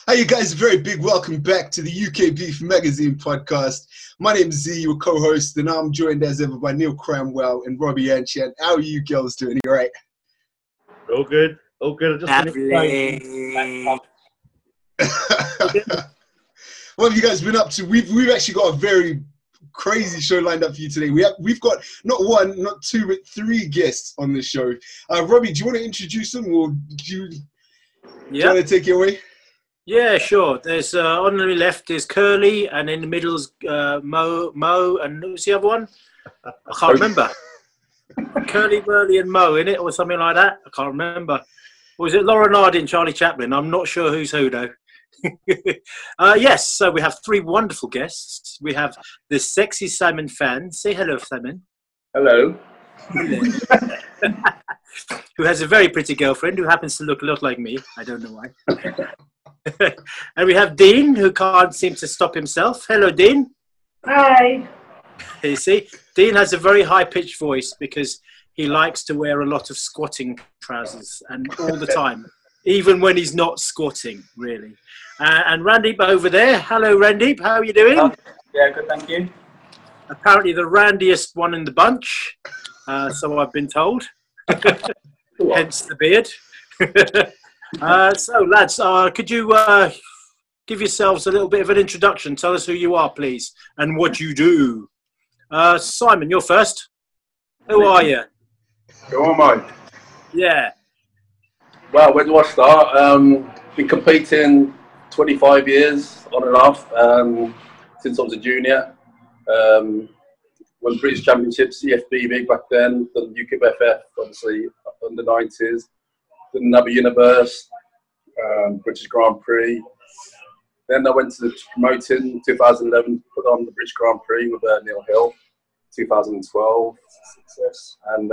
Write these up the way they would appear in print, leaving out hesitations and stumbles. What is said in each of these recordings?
Hi, you guys. Very big welcome back to the UK Beef Magazine podcast. My name is Z, your co-host, and I'm joined as ever by Neale, Cranwell, and Robbie Anchan. How are you girls doing? You all right? All good. All good. What have you guys been up to? We've actually got a very crazy show lined up for you today. We've got not one, not two, but three guests on this show. Robbie, do you want to introduce them, or do you want to take it away? Yeah, sure. There's on the left is Curly, and in the middle is Mo, and who's the other one? I can't remember. Curly, Burley, and Mo in it, or something like that. I can't remember. Or was it Laura Nardin, Charlie Chaplin? I'm not sure who's who though. Yes, so we have three wonderful guests. We have the sexy Simon fan. Say hello, Simon. Hello. Who has a very pretty girlfriend who happens to look a lot like me. I don't know why. And we have Dean, who can't seem to stop himself. Hello, Dean. Hi. You see, Dean has a very high-pitched voice because he likes to wear a lot of squatting trousers, and all the time, even when he's not squatting, really. And Randeep over there. Hello, Randeep. How are you doing? Yeah, good, thank you. Apparently the randiest one in the bunch, so I've been told. Hence the beard. So, lads, could you give yourselves a little bit of an introduction? Tell us who you are, please, and what you do. Simon, you're first. Who are you? Who am I? Yeah. Well, where do I start? Been competing 25 years on and off since I was a junior. Won British Championships, CFB big back then, done UKBFF, obviously under 90s. Done another Universe, British Grand Prix. Then I went to the promoting 2011, put on the British Grand Prix with Neale Hill, 2012 success, and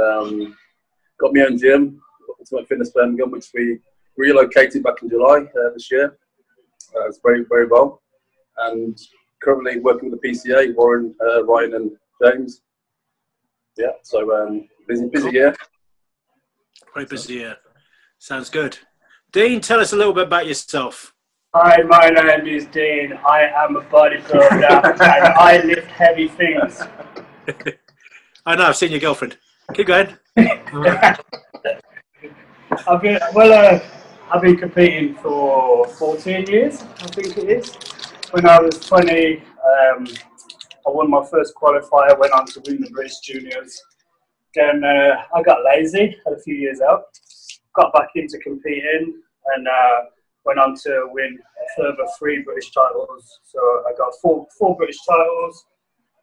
got my own gym, Ultimate Fitness Birmingham, which we relocated back in July this year. It's very, very well, and currently working with the PCA, Warren, Ryan, and James. Yeah, so busy year. Very busy year. Sounds good. Dean, tell us a little bit about yourself. Hi, my name is Dean. I am a bodybuilder and I lift heavy things. I know, I've seen your girlfriend. Keep going. I've been competing for 14 years, I think it is. When I was 20, I won my first qualifier, went on to win the British Juniors. Then I got lazy, had a few years out. Got back into competing and went on to win a further 3 British titles. So I got four British titles.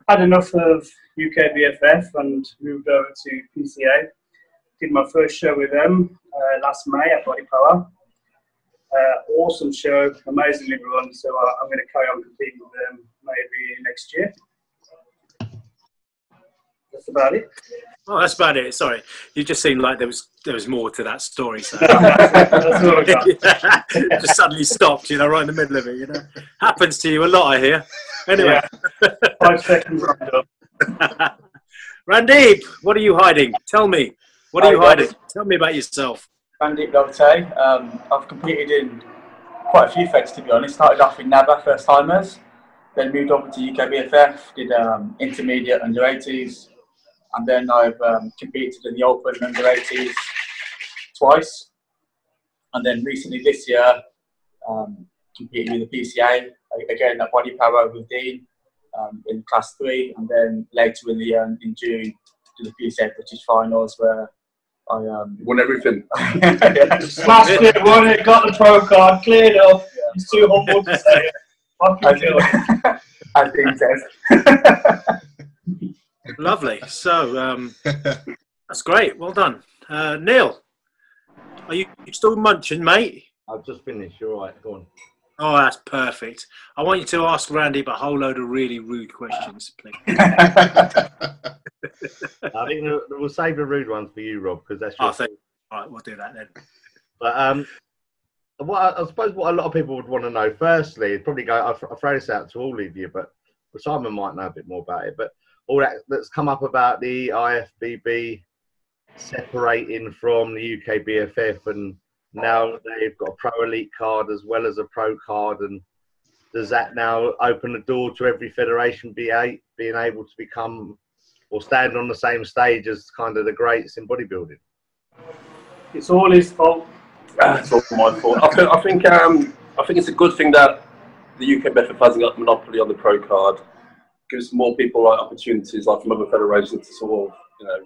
Had enough of UK BFF and moved over to PCA. Did my first show with them last May at Body Power. Awesome show, amazingly run. So I'm going to carry on competing with them maybe next year. That's about it. Oh, that's about it. Sorry, you just seemed like there was more to that story. So That's all I got. yeah. Just suddenly stopped, right in the middle of it. Happens to you a lot, I hear. Anyway, yeah. 5 seconds round up. Randeep, what are you hiding? Tell me. What are you hiding? Tell me about yourself. Randeep Lotay. I've competed in quite a few feds, to be honest. Started off in NABA, first timers, then moved over to UKBFF, did intermediate under 80s. And then I've competed in the Open under 80s twice. And then recently this year, competed with the PCA, again at Body Power with Dean in Class 3. And then later in June, to the PCA British Finals where I won everything. Smashed it, won it, got the pro card, cleared up. Yeah. It's too humble to say it. Fucking kill it. As Dean says. Lovely. So that's great. Well done, Neale. Are you still munching, mate? I've just finished. You're right. Go on. Oh, that's perfect. I want you to ask Randy a whole load of really rude questions, please. I think we'll save the rude ones for you, Rob, because that's your thing. All right, we'll do that then. But I suppose what a lot of people would want to know, firstly, is probably I'll throw this out to all of you, but Simon might know a bit more about it. But all that's come up about the IFBB separating from the UK BFF and now they've got a pro elite card as well as a pro card, and does that now open the door to every federation being able to become or stand on the same stage as kind of the greats in bodybuilding? It's all his fault. It's all my fault. I think it's a good thing that the UKBF hasn't got monopoly on the pro card. Gives more people like opportunities, like from other federations, to sort of, you know,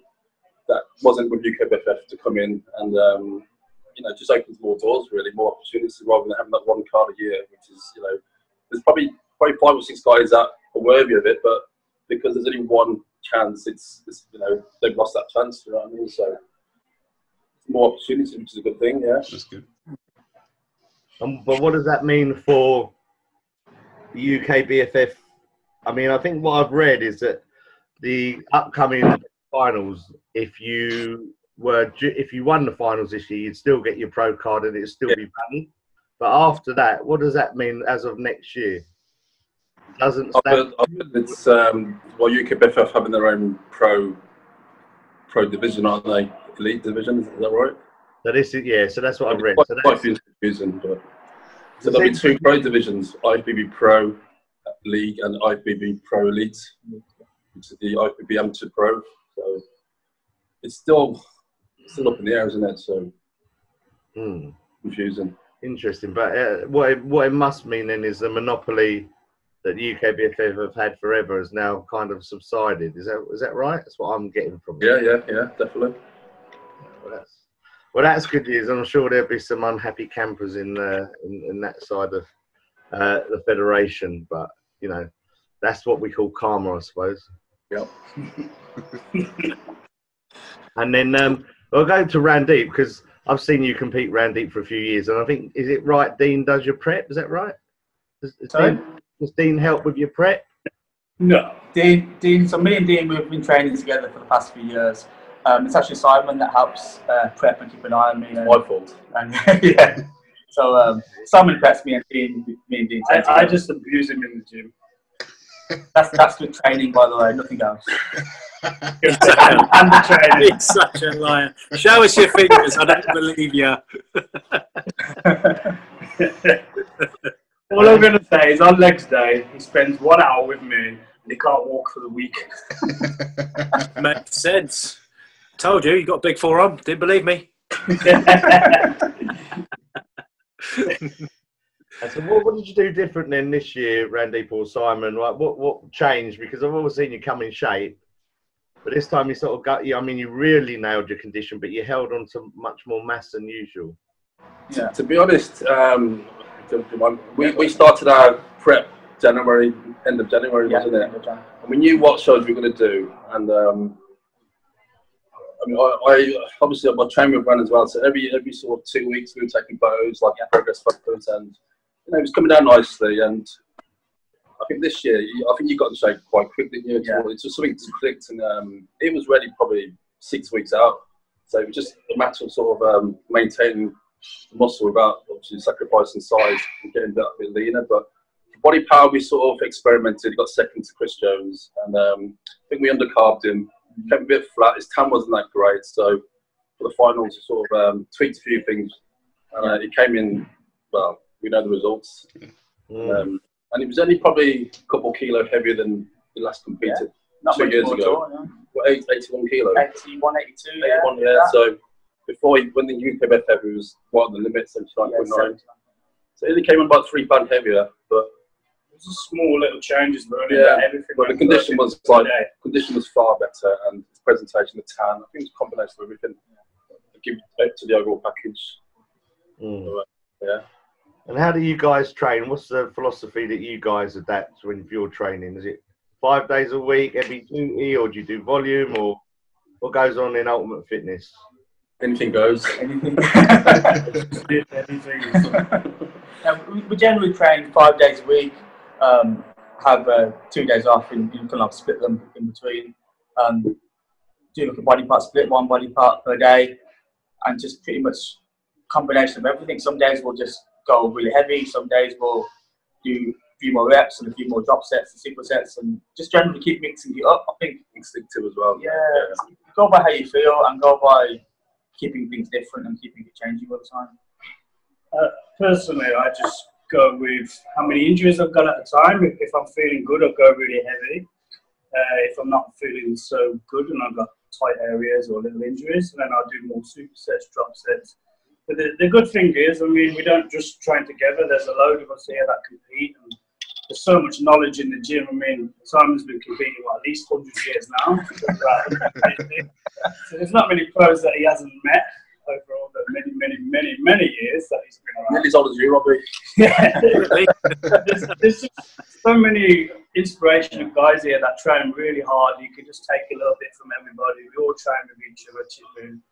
that wasn't with UKBF to come in, and you know, just opens more doors, really, more opportunities rather than having that one card a year, which is, you know, there's probably 5 or 6 guys that are worthy of it, but because there's only one chance, it's you know, they've lost that chance. You know what I mean? So more opportunity, which is a good thing. Yeah, that's good. But what does that mean for the UK BFF? I mean, I think what I've read is that the upcoming finals, if you won the finals this year, you'd still get your pro card and it'd still be valid. But after that, what does that mean as of next year? Doesn't stand. It's well, UKBF having their own pro division, aren't they? Elite division, is that right? So this is, yeah. So that's what I've read. So that's confusing, but so there'll be 2 pro divisions: IFBB Pro League and IFBB Pro Elite, which is the IFBB Amateur Pro. So it's still up in the air, isn't it? So confusing. Interesting, but what it must mean then is the monopoly that the UKBF have had forever has now kind of subsided. Is that right? That's what I'm getting from it. Yeah, definitely. Well, that's good news. I'm sure there'll be some unhappy campers in that side of the federation, but you know, that's what we call karma, I suppose. Yep. And then we'll go to Randeep, because I've seen you compete, Randeep, for a few years, and I think, is it right, Dean does your prep? Is that right? Does Dean help with your prep? No. Dean. So me and Dean, we've been training together for the past few years. It's actually Simon that helps prep and keep an eye on me. It's my fault. And, yeah. So Simon preps me and Dean. I just abuse him in the gym. That's good training, by the way. Nothing else. And the training. He's such a liar. Show us your fingers. I don't believe you. All I'm going to say is on legs day, he spends 1 hour with me and he can't walk for the week. Makes sense. Told you, you got a big forearm. Didn't believe me. So what did you do different then this year, Randeep or Simon? Like what changed? Because I've always seen you come in shape, but this time you sort of got you. I mean, you really nailed your condition, but you held on to much more mass than usual. Yeah. To be honest, we started our prep January, end of January, wasn't it? And we knew what shows we were going to do, and I mean, I obviously I'm training with Ran as well. So every sort of 2 weeks we were taking photos, like progress photos, and you know, it was coming down nicely. And I think this year, I think you got in shape quite quick, didn't you? Yeah. It's just something that clicked, and it was ready probably 6 weeks out. So it was just a matter of sort of maintaining the muscle without obviously sacrificing size and getting a bit leaner. But for body power, we sort of experimented. Got second to Chris Jones, and I think we undercarbed him. Kept a bit flat. His tan wasn't that great, so for the finals, we sort of tweaked a few things, and it came in. Well, we know the results, and it was only probably a couple of kilo heavier than the last competed 2 years ago. What, 81 kilo? 81, 82, 81, yeah. So before when the UKBF heavy was right on the limit, 79.9. So it only came in about 3 pounds heavier, but it was a small little changes, but everything. But the condition was far better, and his presentation, the tan, I think it's a combination of everything. Give it to the overall package. So, yeah. And how do you guys train? What's the philosophy that you guys adapt when you're training? Is it 5 days a week, every duty, or do you do volume, or what goes on in Ultimate Fitness? Anything goes. Anything. We generally train 5 days a week. Have 2 days off, and you can split them in between. Do like a body part split, 1 body part per day, and just pretty much combination of everything. Some days we'll just go really heavy. Some days we'll do a few more reps and a few more drop sets and supersets, and just generally keep mixing it up. I think instinctive as well. Yeah, go by how you feel and go by keeping things different and keeping it changing all the time. Personally, I just go with how many injuries I've got at the time. If I'm feeling good, I'll go really heavy. If I'm not feeling so good and I've got tight areas or little injuries, then I'll do more supersets, drop sets. But the good thing is, I mean, we don't just train together. There's a load of us here that compete, and there's so much knowledge in the gym. I mean, Simon's been competing at least 100 years now. So there's not many pros that he hasn't met over all the many years that he's been around. Nearly as old as you, Robbie. Yeah. there's just so many inspirational guys here that train really hard. You can just take a little bit from everybody. We all train with each other, chipping.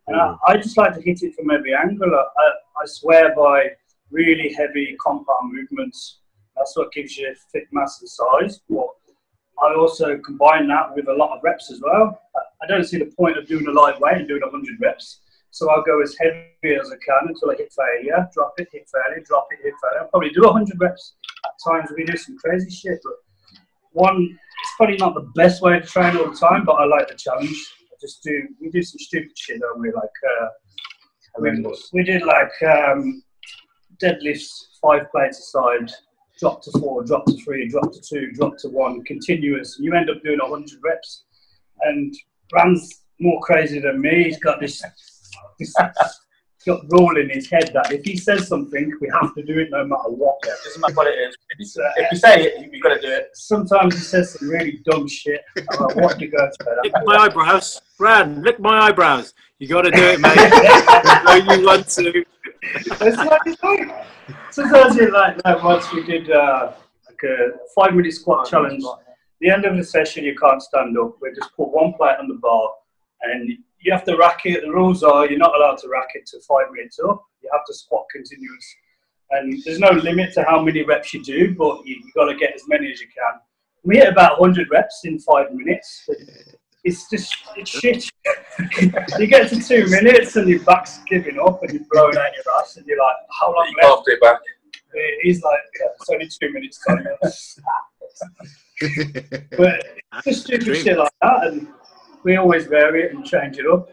And I just like to hit it from every angle. I swear by really heavy compound movements. That's what gives you fit mass and size. But I also combine that with a lot of reps as well. I don't see the point of doing a lightweight and doing 100 reps. So I'll go as heavy as I can until I hit failure, drop it, hit failure, drop it, hit failure. I'll probably do 100 reps. At times we do some crazy shit, but it's probably not the best way to train all the time, but I like the challenge. We do some stupid shit, don't we? Like, we did like deadlifts, 5 plates aside, drop to 4, drop to 3, drop to 2, drop to 1, continuous. And you end up doing 100 reps. And Rand's more crazy than me. He's got this rule in his head that if he says something, we have to do it no matter what. Yeah, it doesn't matter what it is. If you say it, you've got to do it. Sometimes he says some really dumb shit. I'm like, what do you go to that? Lick my eyebrows. Rand, lick my eyebrows. You got to do it, mate. No, you want to. It's like, sometimes you like once we did like a 5-minute squat challenge. The end of the session, you can't stand up. We just put 1 plate on the bar, and you have to rack it. The rules are you're not allowed to rack it to 5 minutes up. You have to squat continuous. And there's no limit to how many reps you do, but you've got to get as many as you can. We hit about 100 reps in 5 minutes. It's shit. You get to 2 minutes and your back's giving up and you're blowing out your ass and you're like, how long You can't do it back. He's like, yeah, it's only 2 minutes time. But it's just stupid shit like that, and we always vary it and change it up.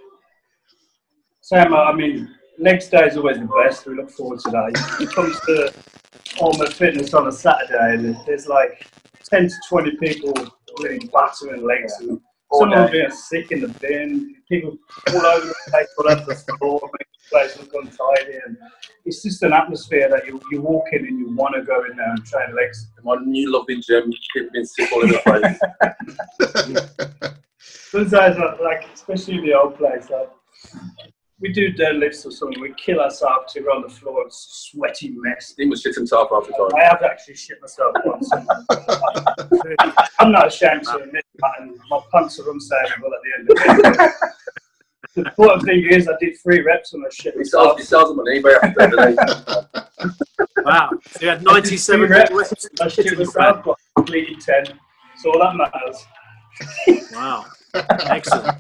Sam, I mean, legs day is always the best. We look forward to that. It comes to Almost Fitness on a Saturday, and there's like 10 to 20 people really battering legs. And someone being sick in the bin, people all over the place, all over the floor, making the place look untidy. And it's just an atmosphere that you walk in and you want to go in there and train legs. My new lovely gym, people being sick all over the place. Sometimes, like, especially in the old place, like, we do deadlifts or something, we kill ourselves till we're on the floor, it's a sweaty mess. He must shit himself half the time. I have actually shit myself once. I'm not ashamed to admit that, and my pants are unsavable at the end of it. The important thing is, I did 3 reps and I shit myself. He sells them on eBay after that, Wow. So you had 97 reps. I shit myself, but I completed 10. So all that matters. Wow. Excellent.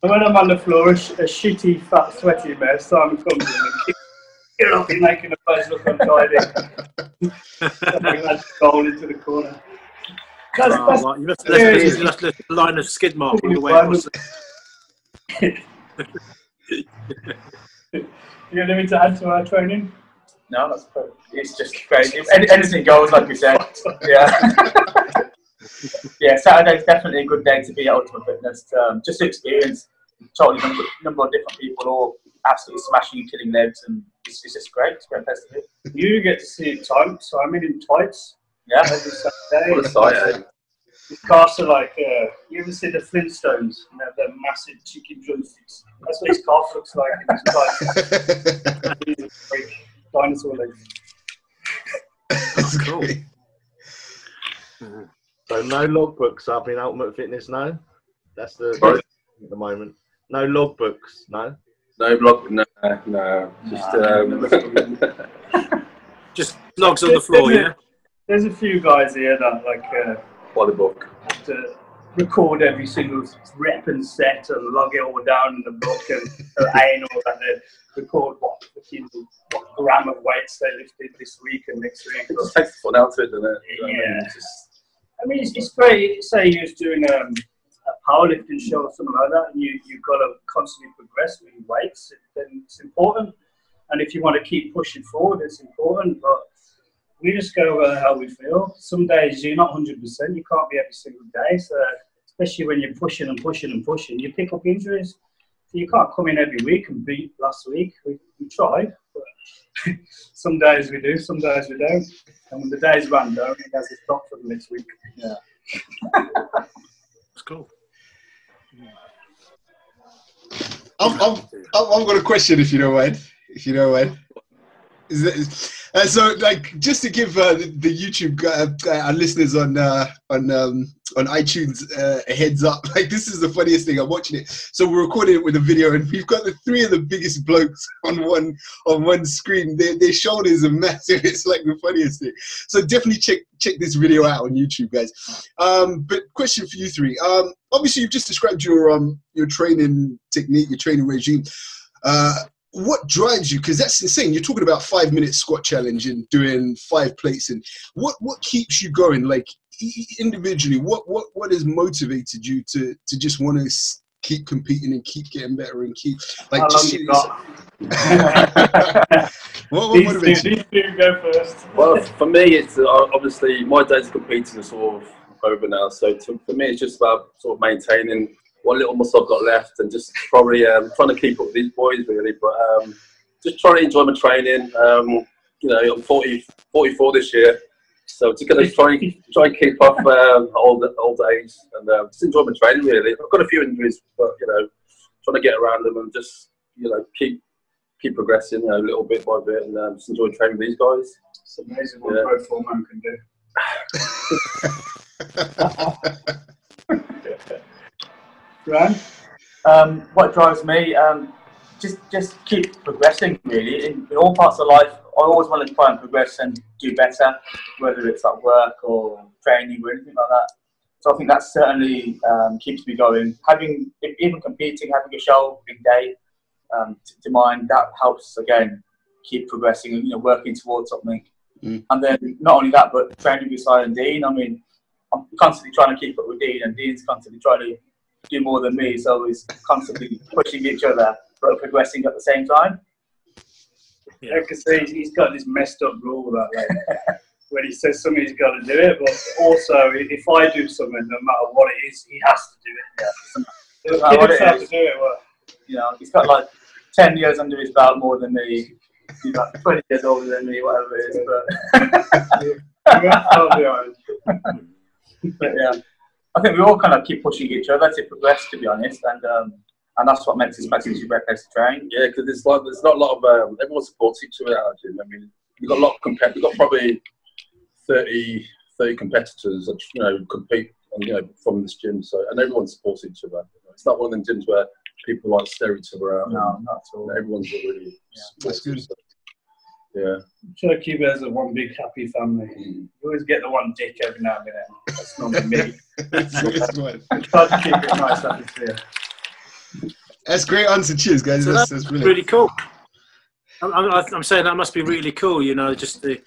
And when I'm on the floor, a shitty, fat, sweaty mess, Simon comes in and kicks it up and making the place look untidy. That's goal into the corner. You must have left a line of skid mark on the way across. You have anything to add to our training? No, that's perfect. It's just crazy. Anything goes, like we said. Yeah. Yeah, Saturday's definitely a good day to be at Ultimate Fitness. Just to experience totally number of different people all absolutely smashing and killing legs, and it's just great. It's a great place to be. You get to see Simon in tights. Yeah. Every Saturday. What a sight, His calves are like, you ever see the Flintstones? And they have their massive chicken drumsticks. That's what his calf looks like in his tights. He's a freak. Dinosaur legs. That's cool. So no logbooks up in Ultimate Fitness, no? That's the at the moment. No logbooks, no? No blog, no. Just logs on the floor, yeah? There's a few guys here that like By the book. have to record every single rep and set and log it all down in the book and and all that. They record what gram of weights they lifted this week and next week. It just takes the fun out of it, doesn't it? Yeah. I mean, it's great. Say you're doing a powerlifting show or something like that, and you've got to constantly progress with your weights. Then it's important. And if you want to keep pushing forward, it's important. But we just go how we feel. Some days you're not 100%. You can't be every single day. So especially when you're pushing and pushing and pushing, you pick up injuries. So you can't come in every week and beat last week. We tried, but some days we do, some days we don't. And when the days run down, it has to stop for the next week. Yeah. That's cool. I've got a question, if you don't mind. If you don't mind. So, like, just to give the YouTube our listeners on iTunes a heads up, like, this is the funniest thing. I'm watching it. So we're recording it with a video, and we've got the three of the biggest blokes on one screen. Their shoulders are massive. It's like the funniest thing. So definitely check this video out on YouTube, guys. But question for you three. Obviously, you've just described your training technique, your training regime. What drives you? Because that's insane. You're talking about 5-minute squat challenge and doing 5 plates. And what keeps you going? Like, individually, what has motivated you to just want to keep competing and keep getting better and keep like? How just long you got? what motivates you? You go first. Well, for me, it's obviously my days of competing are sort of over now. So for me, it's just about sort of maintaining what little muscle I've got left, and just probably trying to keep up with these boys really. But just trying to enjoy my training. You know, I'm 44 this year, so just gonna try and keep off old age and just enjoy my training really. I've got a few injuries, but you know, trying to get around them and just keep progressing, little bit by bit, and just enjoy training with these guys. It's amazing what pro foreman can do. Right. What drives me? Just keep progressing really. In all parts of life, I always want to try and progress and do better, whether it's at work or training or anything like that. So I think that certainly keeps me going. Even competing, having a show big day to mind, that helps again keep progressing and working towards something. And then not only that, but training with Simon and Dean. I mean, I'm constantly trying to keep up with Dean, and Dean's constantly trying to do more than me, so we're constantly pushing each other but progressing at the same time. Yeah, because he's got this messed up rule that when he says something, he's got to do it. But also, if I do something, no matter what it is, he has to do it. Yeah. No matter what it is. To do it, well, he's got like 10 years under his belt more than me. He's like 20 years older than me, whatever it is. But yeah, I think we all kind of keep pushing each other to progress, to be honest, and that's what makes this match a great place to train. Yeah, because there's not a lot of everyone supports each other at our gym. I mean, we've got a lot of we've got probably 30 competitors that compete from this gym. So and everyone supports each other. It's not one of them gyms where people like stare each other out. No, not at all. Everyone's really that's good. Yeah. Try to keep it as a one big happy family. You always get the one dick every now and then. That's not me. Try to keep it nice atmosphere. That's a great answer. Cheers, guys. So that's brilliant. Really cool. I'm saying that must be really cool. Just the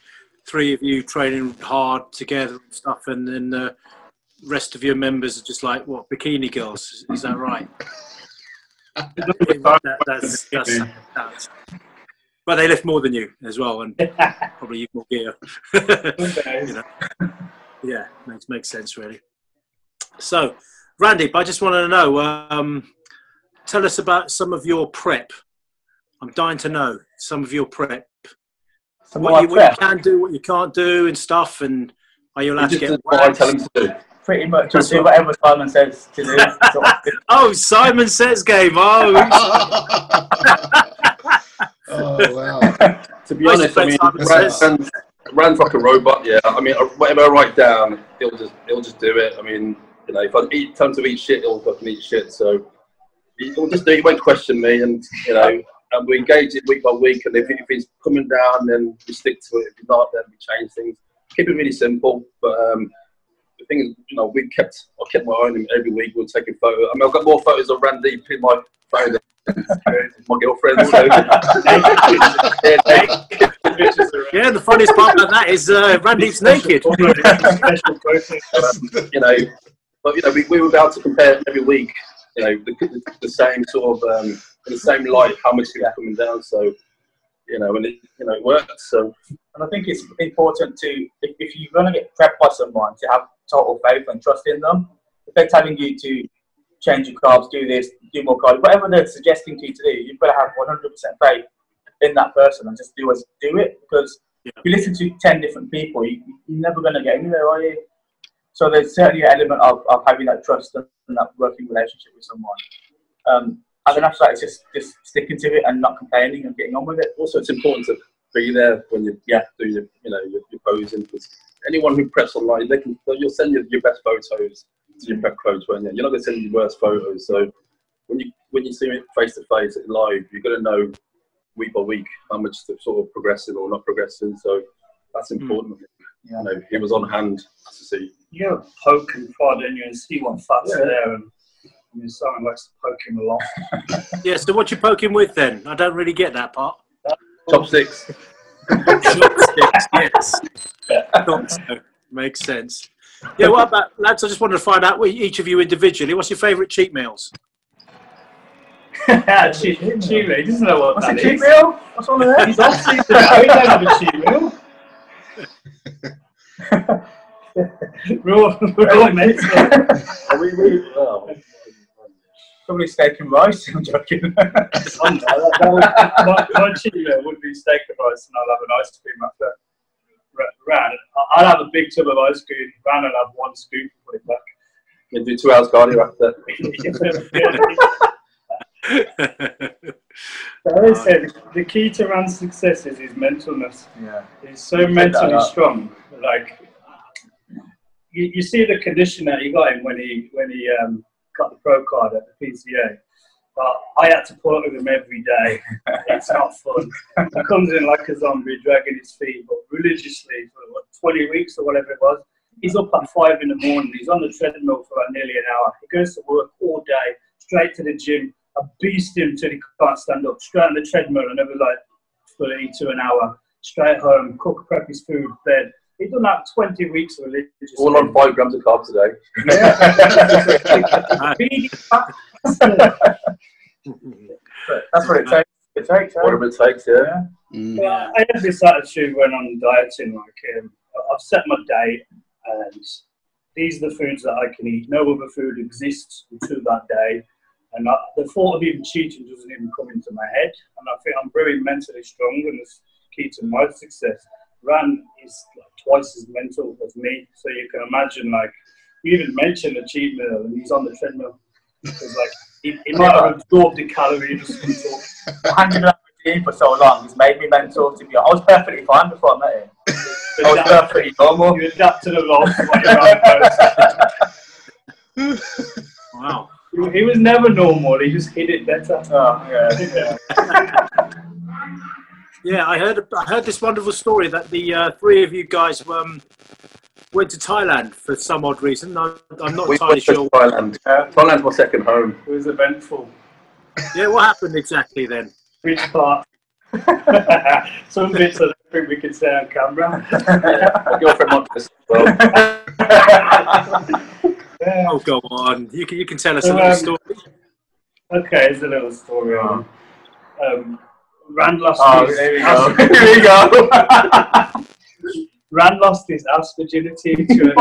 three of you training hard together and stuff, and then the rest of your members are just like what, bikini girls? Is that right? that's but they lift more than you as well, and probably you more gear. Yeah, makes sense really. So, Randeep, I just want to know. Tell us about some of your prep. I'm dying to know some of your prep. What you can do, what you can't do, and stuff. And are you allowed to get what I tell him to do? Pretty much, just do whatever Simon says to do. Oh, Simon Says game. Oh. Oh wow! To be honest, I mean, Rand's like a robot. Yeah, I mean, whatever I write down, he'll just do it. I mean, if I tell him to eat shit, he'll fucking eat shit. So he'll just do. He won't question me, and and we engage it week by week. And if he's coming down, then we stick to it. If he's not, then we change things. Keep it really simple. But the thing is, I kept my eye on him every week. We're taking photos. I mean, I've got more photos of Randeep in my phone. My girlfriend. So. Yeah, the funniest part about that is Randeep's naked. But we were able to compare every week. The same sort of in the same light, how much is coming down. So you know, and it works. So, and I think it's important to, if you're going to get prepped by someone, to have total faith and trust in them. If they're telling you to change your carbs, do this, do more carbs, whatever they're suggesting to you to do, you've got to have 100% faith in that person and just do it. Because if you listen to 10 different people, you're never going to get anywhere, are you? So there's certainly an element of having that trust and that working relationship with someone. And then after that, it's just sticking to it and not complaining and getting on with it. Also, it's important to be there when you do your posing. Because anyone who preps online, you'll send your best photos to your prep coach, won't you? You're not going to send your worst photos. So when you see it face to face live, you've got to know week by week how much they're sort of progressing or not progressing. So that's important. Yeah. You know, he was on hand to see. You poke and prod in you and see what fat's there, and someone likes to poke him a lot. Yeah, so what you poke him with then? I don't really get that part. Chopsticks. Chopsticks, yes. Thought so. Makes sense. Yeah, what about, lads, I just wanted to find out, each of you individually, what's your favourite cheat meals? cheat meal? He doesn't know what that is. Cheat meal? What's on there? He's obviously he don't have a cheat meal. We're all mates. Probably steak and rice. I'm joking. My cheat meal would be steak and rice, and I'll have an ice cream after. Ran, I'll have a big tub of ice cream. Ran and have one scoop and put it back. You do 2 hours cardio after. I always say the key to Ran's success is his mentalness. Yeah, he's so mentally strong. Like you see the condition that he got in when he got the pro card at the PCA. But I had to pull up with him every day. It's not fun. He comes in like a zombie, dragging his feet, but religiously for 20 weeks or whatever it was. He's up at 5 in the morning. He's on the treadmill for like nearly an hour. He goes to work all day, straight to the gym. I beast him till he can't stand up. Straight on the treadmill, another like 30 to an hour. Straight home, cook, prep his food, bed. He's done that 20 weeks religiously. All on 5 grams of carbs a day. That's what it takes. Whatever it takes, yeah. Well, I had this attitude when I'm dieting. Like, I've set my diet, and these are the foods that I can eat. No other food exists until that day. And the thought of even cheating doesn't even come into my head. And I think I'm very mentally strong, and it's key to my success. Ran is like twice as mental as me, so you can imagine, like, you even mentioned a cheat meal, and he's on the treadmill. It's like he might have absorbed the calories. Hanging around with him for so long, it's made me mental. To be honest, I was perfectly fine before I met him. I was perfectly normal. You adapt to the role. Wow. He was never normal. He just hid it better. Oh, yeah. Yeah, I heard this wonderful story that the 3 of you guys went to Thailand for some odd reason. I'm not entirely sure. Thailand. Thailand's my second home. It was eventful. Yeah, what happened exactly then? Which part? Some bits I don't think we can say on camera. My girlfriend wants this as well. Oh, go on. You can tell us a little story. Okay, it's a little story. Rand lost his... There we go. Rand lost his ass virginity to a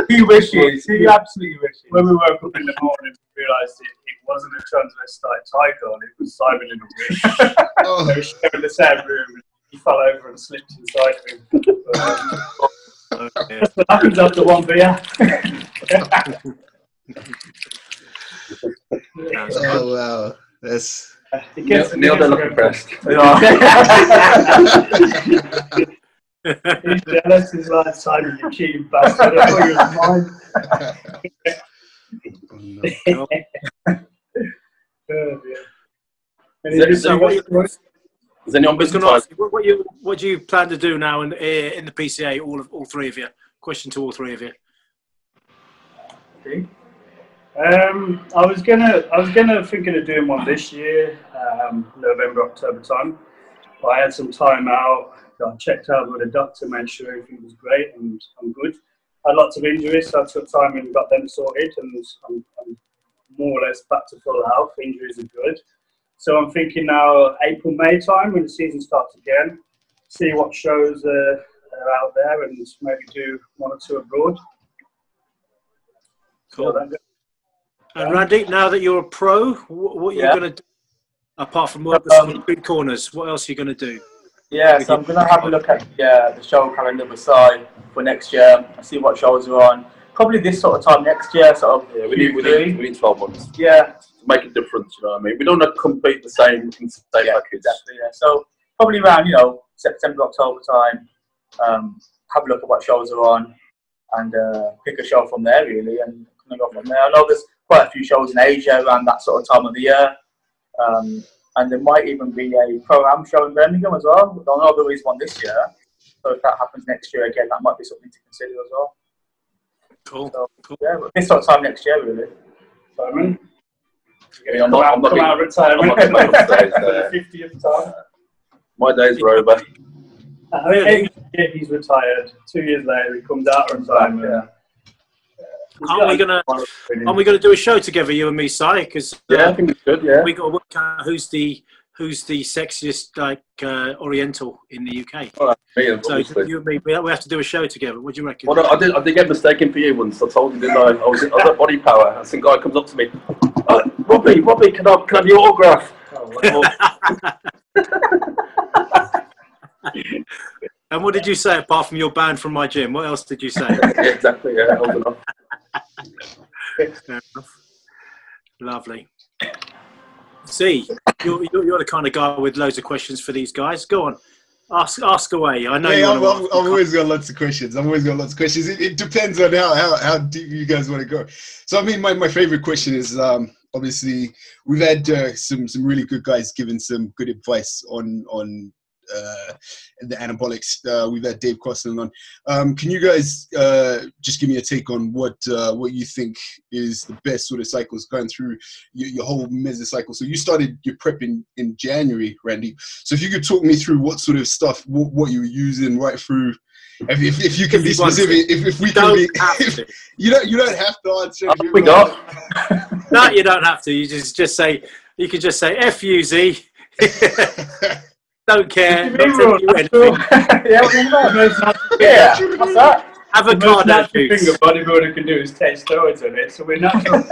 He wishes. He absolutely wishes. When we woke up in the morning, we realised it wasn't a transvestite Thai girl, it was Simon in a wig. They were sharing the same room, and he fell over and slipped inside him. That's what happens after one beer. Oh, wow. That's... Neale don't look impressed. He's jealous. He's like, Simon, you cheating bastard. I thought you was mine. So Is anyone going to ask you, what do you plan to do now in the PCA? All 3 of you. Question to all 3 of you. Okay. I was gonna thinking of doing one this year, November, October time. But I had some time out. Got checked out with a doctor, made sure everything was great and I'm good. I had lots of injuries, so I took time and got them sorted, and I'm more or less back to full health. Injuries are good. So I'm thinking now April, May time when the season starts again, see what shows are out there and maybe do 1 or 2 abroad. Cool. And Randeep, now that you're a pro, what are you going to do apart from work the street corners? What else are you going to do? Yeah, so I'm going to have a look at the show calendar beside for next year and see what shows are on. Probably this sort of time next year. Sort of. Yeah, we need 12 months. Yeah. To make a difference, you know what I mean? We don't want to compete the same package. Exactly, yeah. So probably around, September, October time, have a look at what shows are on and pick a show from there, really, and kind of go from there. I know there's quite a few shows in Asia around that sort of time of the year. And there might even be a pro-am show in Birmingham as well. I know there is one this year. So if that happens next year again, that might be something to consider as well. Cool. So, cool. Yeah, but this sort of time next year, really. Simon? I'm not come out of retirement. I'm not for the 50th time. My days are over. He's retired. 2 years later, he comes out of retirement. Yeah. Aren't we gonna do a show together, you and me, Si? Because I think it's good. Yeah, we got to work out who's the sexiest Oriental in the UK. Well, me, so you and me, we have to do a show together. What do you reckon? Well, I did get mistaken for you once. I told you, didn't I? I was at Body Power, and some guy comes up to me, Robbie, can I have your autograph? And what did you say apart from you're banned from my gym? What else did you say? Yeah, exactly. Yeah, that was enough. Fair enough. Lovely. See, you're the kind of guy with loads of questions for these guys. Go on, ask away. I know. Yeah, I've always got lots of questions. It depends on how deep you guys want to go. So I mean, my favorite question is obviously we've had some really good guys giving some good advice on the anabolics. We've had Dave Crossland on. Can you guys just give me a take on what you think is the best sort of cycles going through your whole mesocycle? So you started your prep in January, Randy. So if you could talk me through what sort of stuff, what you were using right through. If you can be specific, if we can be, you don't have to answer. We got. No, you don't have to. You just say. You can just say F-U-Z. Don't care. Not telling you anything. Yeah, what's that? Avocado juice. The thing a bodybuilder can do is take steroids on it, so we're natural.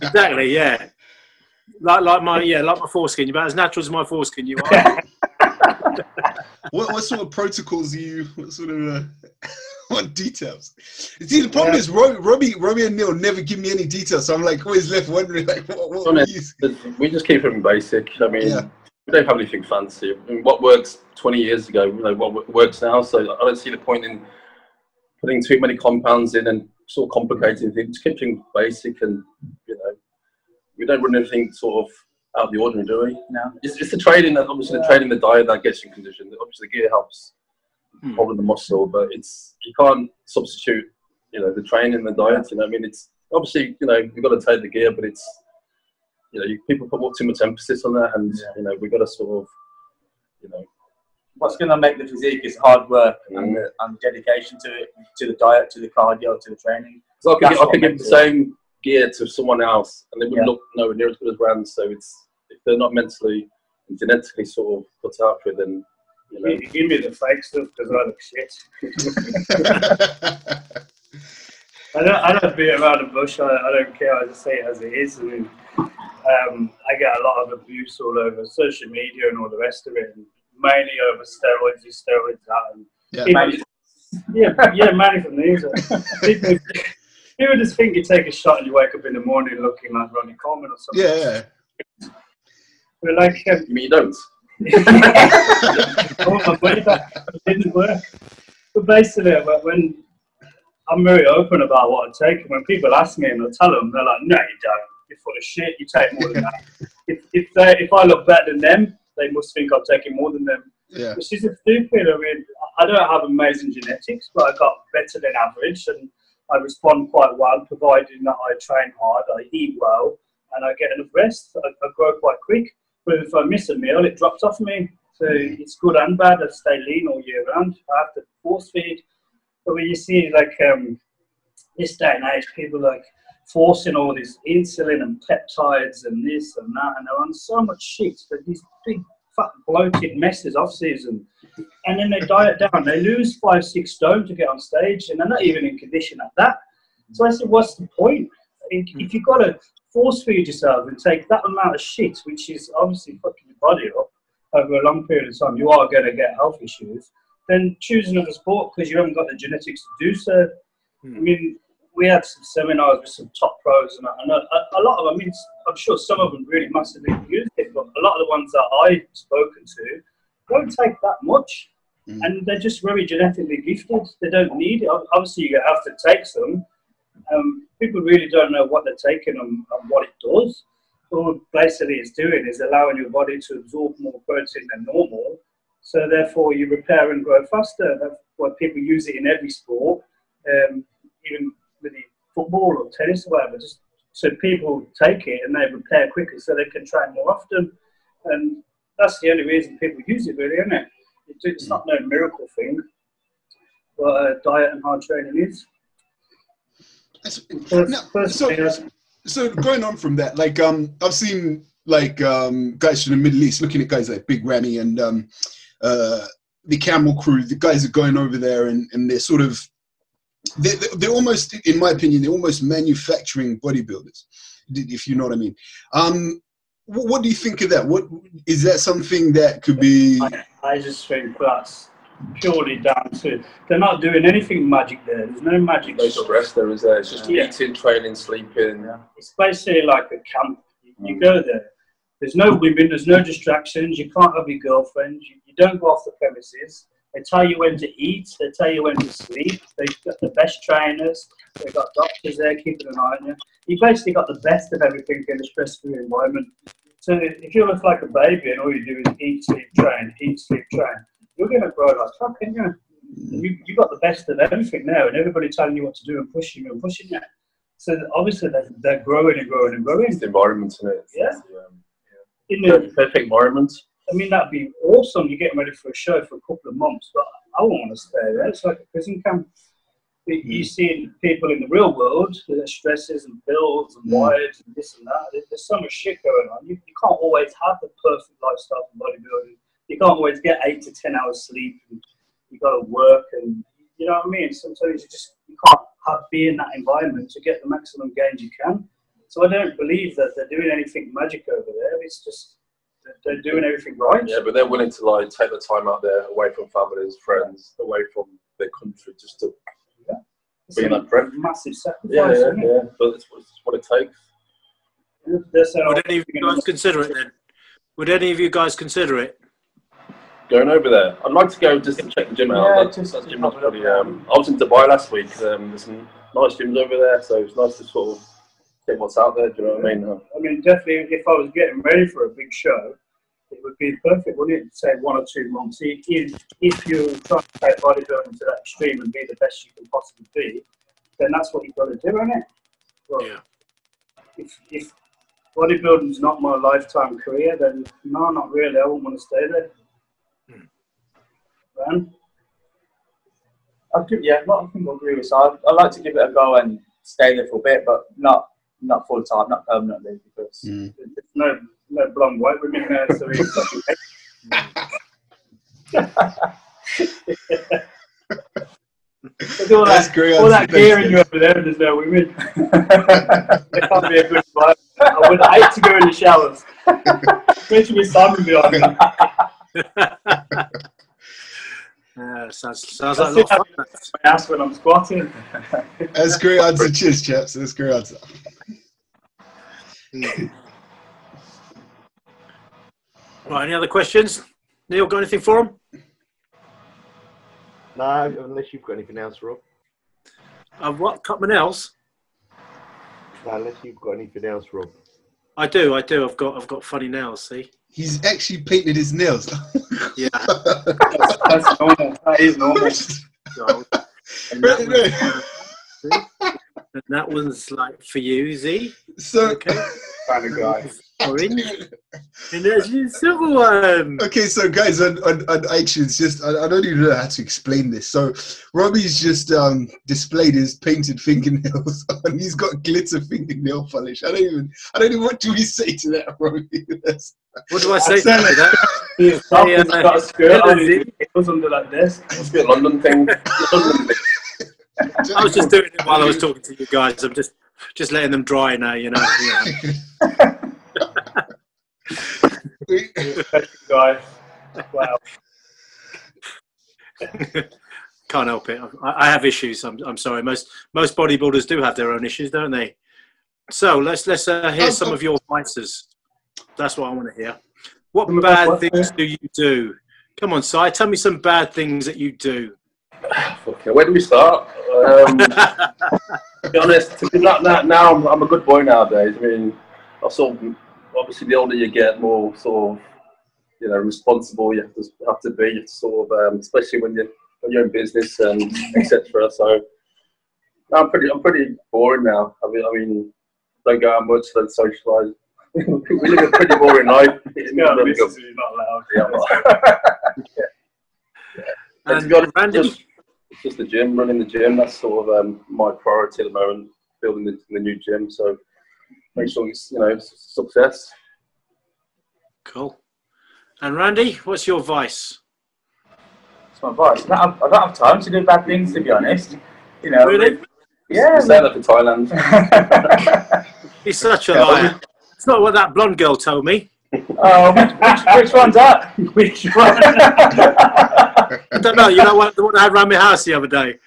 Exactly, yeah. Like my foreskin. You're about as natural as my foreskin you are. What sort of protocols are you? What sort of what details? See, the problem is Robbie and Neale never give me any details, so I'm like always left wondering like what we just keep it basic. I mean. We don't have anything fancy. I mean, what works 20 years ago, what works now. So I don't see the point in putting too many compounds in and sort of complicating things. Just keep things basic, and we don't run anything sort of out of the ordinary, do we? No. It's the training, obviously the training, the diet that gets you in condition. Obviously the gear helps hold the muscle, but you can't substitute, the training, the diet. I mean, it's obviously you've got to take the gear, but it's. People put too much emphasis on that, and we've got to sort of, what's going to make the physique is hard work and the dedication to it, to the diet, to the cardio, to the training. So I could give the same gear to someone else, and they wouldn't look nowhere near as good as brands. So if they're not mentally and genetically sort of put out for it, then you give me the fake stuff because I look shit. I don't beat around the bush. I don't care. I just say it as it is. I mean, I get a lot of abuse all over social media and all the rest of it, and mainly over steroids, that, and mainly from these. People just think you take a shot and you wake up in the morning looking like Ronnie Coleman or something. Yeah. We're like, you mean you don't? I want my money back. It didn't work. But basically, when I'm very open about what I take, and when people ask me and I tell them, they're like, "No, you don't. You're full of shit. You take more than that." If I look better than them, they must think I'm taking more than them. Yeah. Which is stupid. I mean, I don't have amazing genetics, but I got better than average, and I respond quite well, providing that I train hard, I eat well, and I get enough rest. I grow quite quick. But if I miss a meal, it drops off me. So it's good and bad. I stay lean all year round. I have to force feed. But when you see, like, this day and age, people like, forcing all this insulin and peptides and this and that, and they're on so much shit. They're these big, fat, bloated messes off season, and then they diet down. They lose 5-6 stone to get on stage, and they're not even in condition at that. So I said, what's the point? If you've got to force feed yourself and take that amount of shit, which is obviously fucking your body up over a long period of time, you are going to get health issues. Then choose another sport because you haven't got the genetics to do so. I mean, we had some seminars with some top pros, and a lot of them, I mean, I'm sure some of them really massively used it, but a lot of the ones that I've spoken to don't take that much, and they're just very genetically gifted. They don't need it. Obviously, you have to take some. People really don't know what they're taking and what it does. All basically it's doing is allowing your body to absorb more protein than normal, so therefore you repair and grow faster. That's why people use it in every sport, even with the football or tennis or whatever, just so people take it and they repair quicker so they can train more often. And that's the only reason people use it, really, isn't it? It's not no miracle thing, but diet and hard training is. So going on from that, like I've seen like guys from the Middle East, looking at guys like Big Ramy and the Camel Crew. The guys are going over there and they're sort of they're almost, in my opinion, they're almost manufacturing bodybuilders, if you know what I mean. What do you think of that? What is that something that could be? I just think that's purely down to they're not doing anything magic there. There's no magic. No stress there, is there? It's just eating, training, sleeping. Yeah. It's basically like a camp. You go there. There's no women. There's no distractions. You can't have your girlfriend. You don't go off the premises. They tell you when to eat. They tell you when to sleep. They've got the best trainers. They've got doctors there keeping an eye on you. You basically got the best of everything in a stress-free environment. So if you look like a baby and all you do is eat, sleep, train, you're going to grow like fuck, aren't you? You got the best of everything now, and everybody telling you what to do and pushing you. So obviously they're growing and growing and growing. It's the environment, isn't it? Yeah. In the perfect environment. I mean, that'd be awesome. You're getting ready for a show for a couple of months, but I won't want to stay there. It's like a prison camp. You see people in the real world with their stresses and bills and wives and this and that. There's so much shit going on. You can't always have the perfect lifestyle for bodybuilding. You can't always get 8 to 10 hours sleep. And you got to work, and you know what I mean. Sometimes you can't be in that environment to get the maximum gains you can. So I don't believe that they're doing anything magic over there. It's just they're doing everything right. Yeah, but they're willing to like take the time out there, away from families, friends, away from their country, just to be in that prep. Massive sacrifice. Yeah. But it's what it takes. Would any of you guys consider it then? Would any of you guys consider it? Going over there, I'd like to go just to check the gym out. Yeah, I was in Dubai last week. There's some nice gyms over there, so it's nice to sort of check what's out there. Do you know what I mean? I mean, definitely, if I was getting ready for a big show, it would be perfect, wouldn't it? Say 1 or 2 months. If you're trying to take bodybuilding to that extreme and be the best you can possibly be, then that's what you've got to do, isn't it? Well, yeah. If bodybuilding's not my lifetime career, then no, not really. I wouldn't want to stay there. I think I'll agree with you. I'd like to give it a go and stay there for a bit, but not full time, not permanently, because there's no blonde white women there, so all that gear in you over there, and there's no women. It can't be a good vibe. I would hate to go in the showers, especially with Simon behind me. Sounds like a lot of fun. My ass when I'm squatting. That's great answer. Cheers, chaps. That's great answer. Right, any other questions? Neale, got anything for him? No, unless you've got anything else, Rob. What? Something else? No, unless you've got anything else, Rob. I do. I've got funny nails. See. He's actually painted his nails. Yeah. That's normal. That is normal. And that one's like for you, Z. So, kind of guy. Or in there's your silver one. Okay, so guys, on iTunes, just I don't even know how to explain this. So Robbie's just displayed his painted fingernails, and he's got glitter fingernail polish. I don't even what do we say to that, Robbie? What do I say to that? He's got a skirt on. It was under like this. Must be a London thing. I was just doing it while I was talking to you guys. I'm just letting them dry now, you know. Guy. Wow. Can't help it. I have issues. I'm sorry. Most bodybuilders do have their own issues, don't they? So let's hear some of your vices. That's what I want to hear. What bad things do you do? Come on, Si. Tell me some bad things that you do. Okay, where do we start? To be honest, now I'm a good boy nowadays. I mean, obviously the older you get, more sort of, responsible you have to be. Sort of, especially when you're in business and etc. So I'm pretty boring now. I mean, don't go out much, don't socialise. We live a pretty boring life. Not allowed. Yeah. And to be honest, Randy? it's just the gym, running the gym. That's sort of my priority at the moment, building the new gym. So make sure it's success. Cool. And Randy, what's your vice? It's my vice. I don't have time to do bad things, to be honest. Really? Yeah. Stay up in Thailand. He's such a liar. It's not what that blonde girl told me. Oh, which one's that? Which one? I don't know. You know what? The one I had around my house the other day.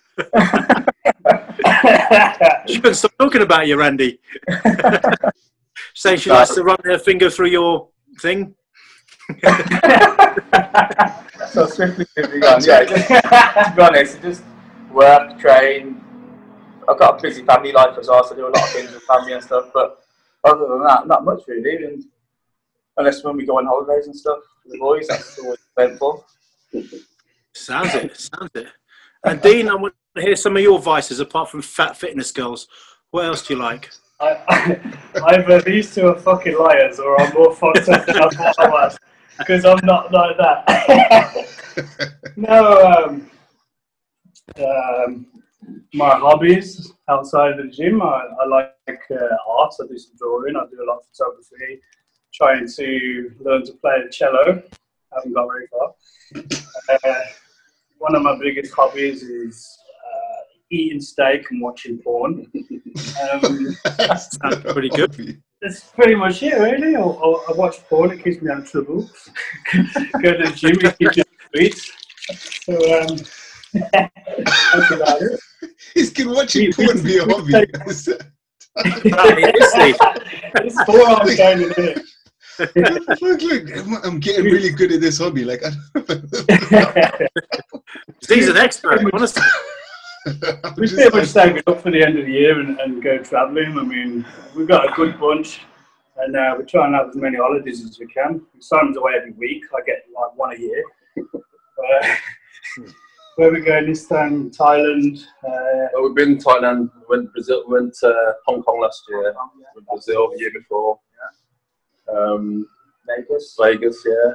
She couldn't stop talking about you, Randy. Saying she likes to run her finger through your thing. So swiftly moving on. Yeah, to be honest, just work, train. I've got a busy family life as well, so I do a lot of things with family and stuff. But other than that, not much really. And unless when we go on holidays and stuff with the boys, that's always eventful. Sounds it. And Dean, I want to hear some of your vices apart from fat fitness girls. What else do you like? Either these two are fucking liars, or I'm more fucked up than I thought I was, because I'm not like that. No, my hobbies outside of the gym, I like art. I do some drawing. I do a lot of photography. Trying to learn to play the cello. I haven't got very far. One of my biggest hobbies is eating steak and watching porn. Sounds pretty good. That's pretty much it, really. I watch porn, it keeps me out of trouble. Go to the gym, it keeps me sweet. So, that's about it. He's can watching porn be a hobby. It's 4 hours down in here. Look, I'm getting really good at this hobby. Like, He's an expert, honestly. We pretty much save it up for the end of the year and go travelling. I mean, we've got a good bunch, and we try and have as many holidays as we can. Simon's away every week. I get like one a year. Where we going this time? Thailand. We've been in Thailand. Went Brazil. Went to Hong Kong last year. Brazil the year before. Vegas, yeah.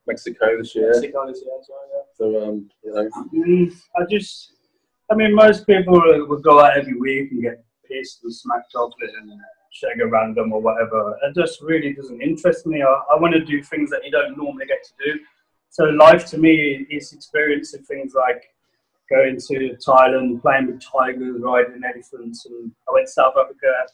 Mexico this year. As well, yeah. So I mean, most people would go out every week and get pissed and smacked off it and shag a random or whatever. It just really doesn't interest me. I want to do things that you don't normally get to do. So life to me is experiencing things like going to Thailand, playing with tigers, riding elephants, and I went to South Africa,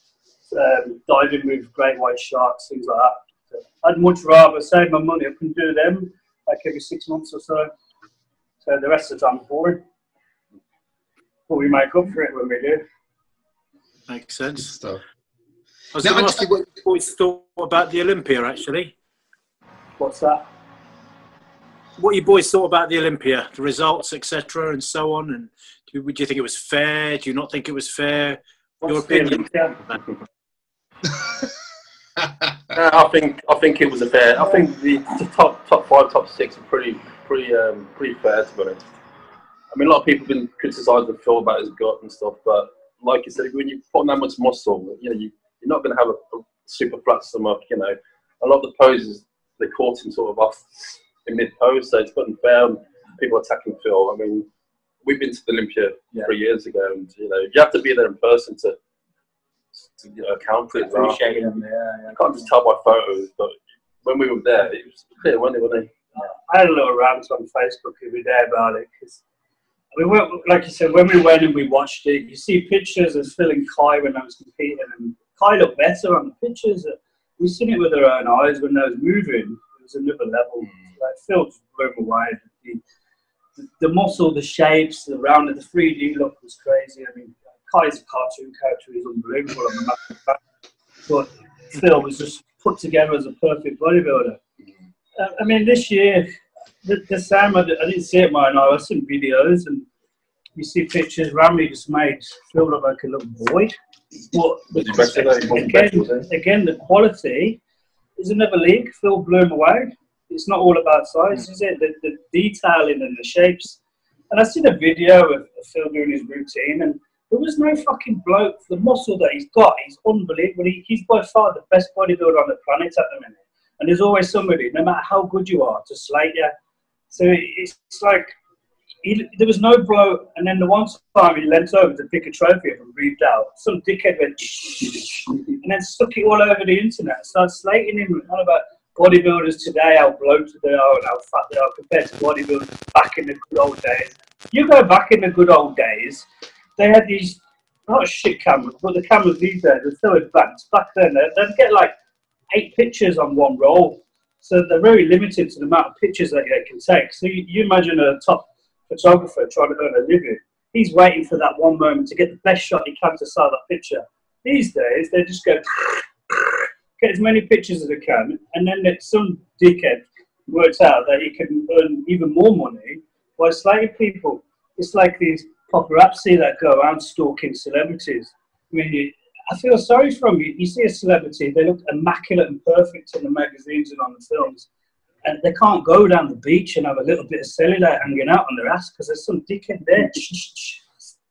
diving with great white sharks, things like that. So I'd much rather save my money up and do them like every 6 months or so. So the rest of the time is boring. But we make up for it when we do. Makes sense. Stuff. I was going to ask you what you boys thought about the Olympia, actually. What's that? What you boys thought about the Olympia, the results, etc., and so on. And do you think it was fair? Do you not think it was fair? Your opinion? I think it was a fair. I think the top 5, top 6 are pretty fair, to be honest. I mean, a lot of people have been criticising Phil about his gut and stuff, but like you said, when you put on that much muscle, you're not going to have super flat stomach. You know, a lot of the poses they caught him sort of off in mid pose, so it's unfair. People attacking Phil. I mean, we've been to the Olympia 3 years ago, and you know, you have to be there in person to you know, account for it. Appreciate them, You can't just tell by photos, but when we were there, it was clear, wasn't it? I had a little rant on Facebook every day about it, because we were, like you said, when we went and we watched it, you see pictures of Phil and Kai when I was competing, and Kai looked better on the pictures. We've seen it with our own eyes when I was moving. It was another level. Like Phil blew me away. The muscle, the shapes, the rounded, the 3D look was crazy. I mean, Kai's a cartoon character, he's unbelievable on the map. But Phil was just put together as a perfect bodybuilder. I mean, this year, the same, I didn't see it with my own eyes, I've seen videos, and you see pictures. Randy just made Phil look like a little boy. But again, the quality is another league. Phil blew him away. It's not all about size, is it? The detailing and the shapes. And I seen a video of Phil doing his routine, and there was no fucking bloke. The muscle that he's got, he's unbelievable. He's by far the best bodybuilder on the planet at the minute. And there's always somebody, no matter how good you are, to slate you. So it's like, there was no bloke, and then the one time he leant over to pick a trophy up and breathed out, some dickhead went and then stuck it all over the internet and started slating him on about bodybuilders today, how bloated they are and how fat they are compared to bodybuilders back in the good old days. You go back in the good old days, they had these, not shit cameras, but the cameras these days, they're so advanced. Back then, they'd get like 8 pictures on one roll. So they're very limited to the amount of pictures that they can take. So you imagine a top photographer trying to earn a living. He's waiting for that one moment to get the best shot he can to sell that picture. These days, they just go, get as many pictures as they can, and then some dickhead works out that he can earn even more money by slating people. It's like these paparazzi that go around stalking celebrities. I mean, I feel sorry for them. You see a celebrity, they look immaculate and perfect in the magazines and on the films, and they can't go down the beach and have a little bit of cellulite hanging out on their ass because there's some dickhead there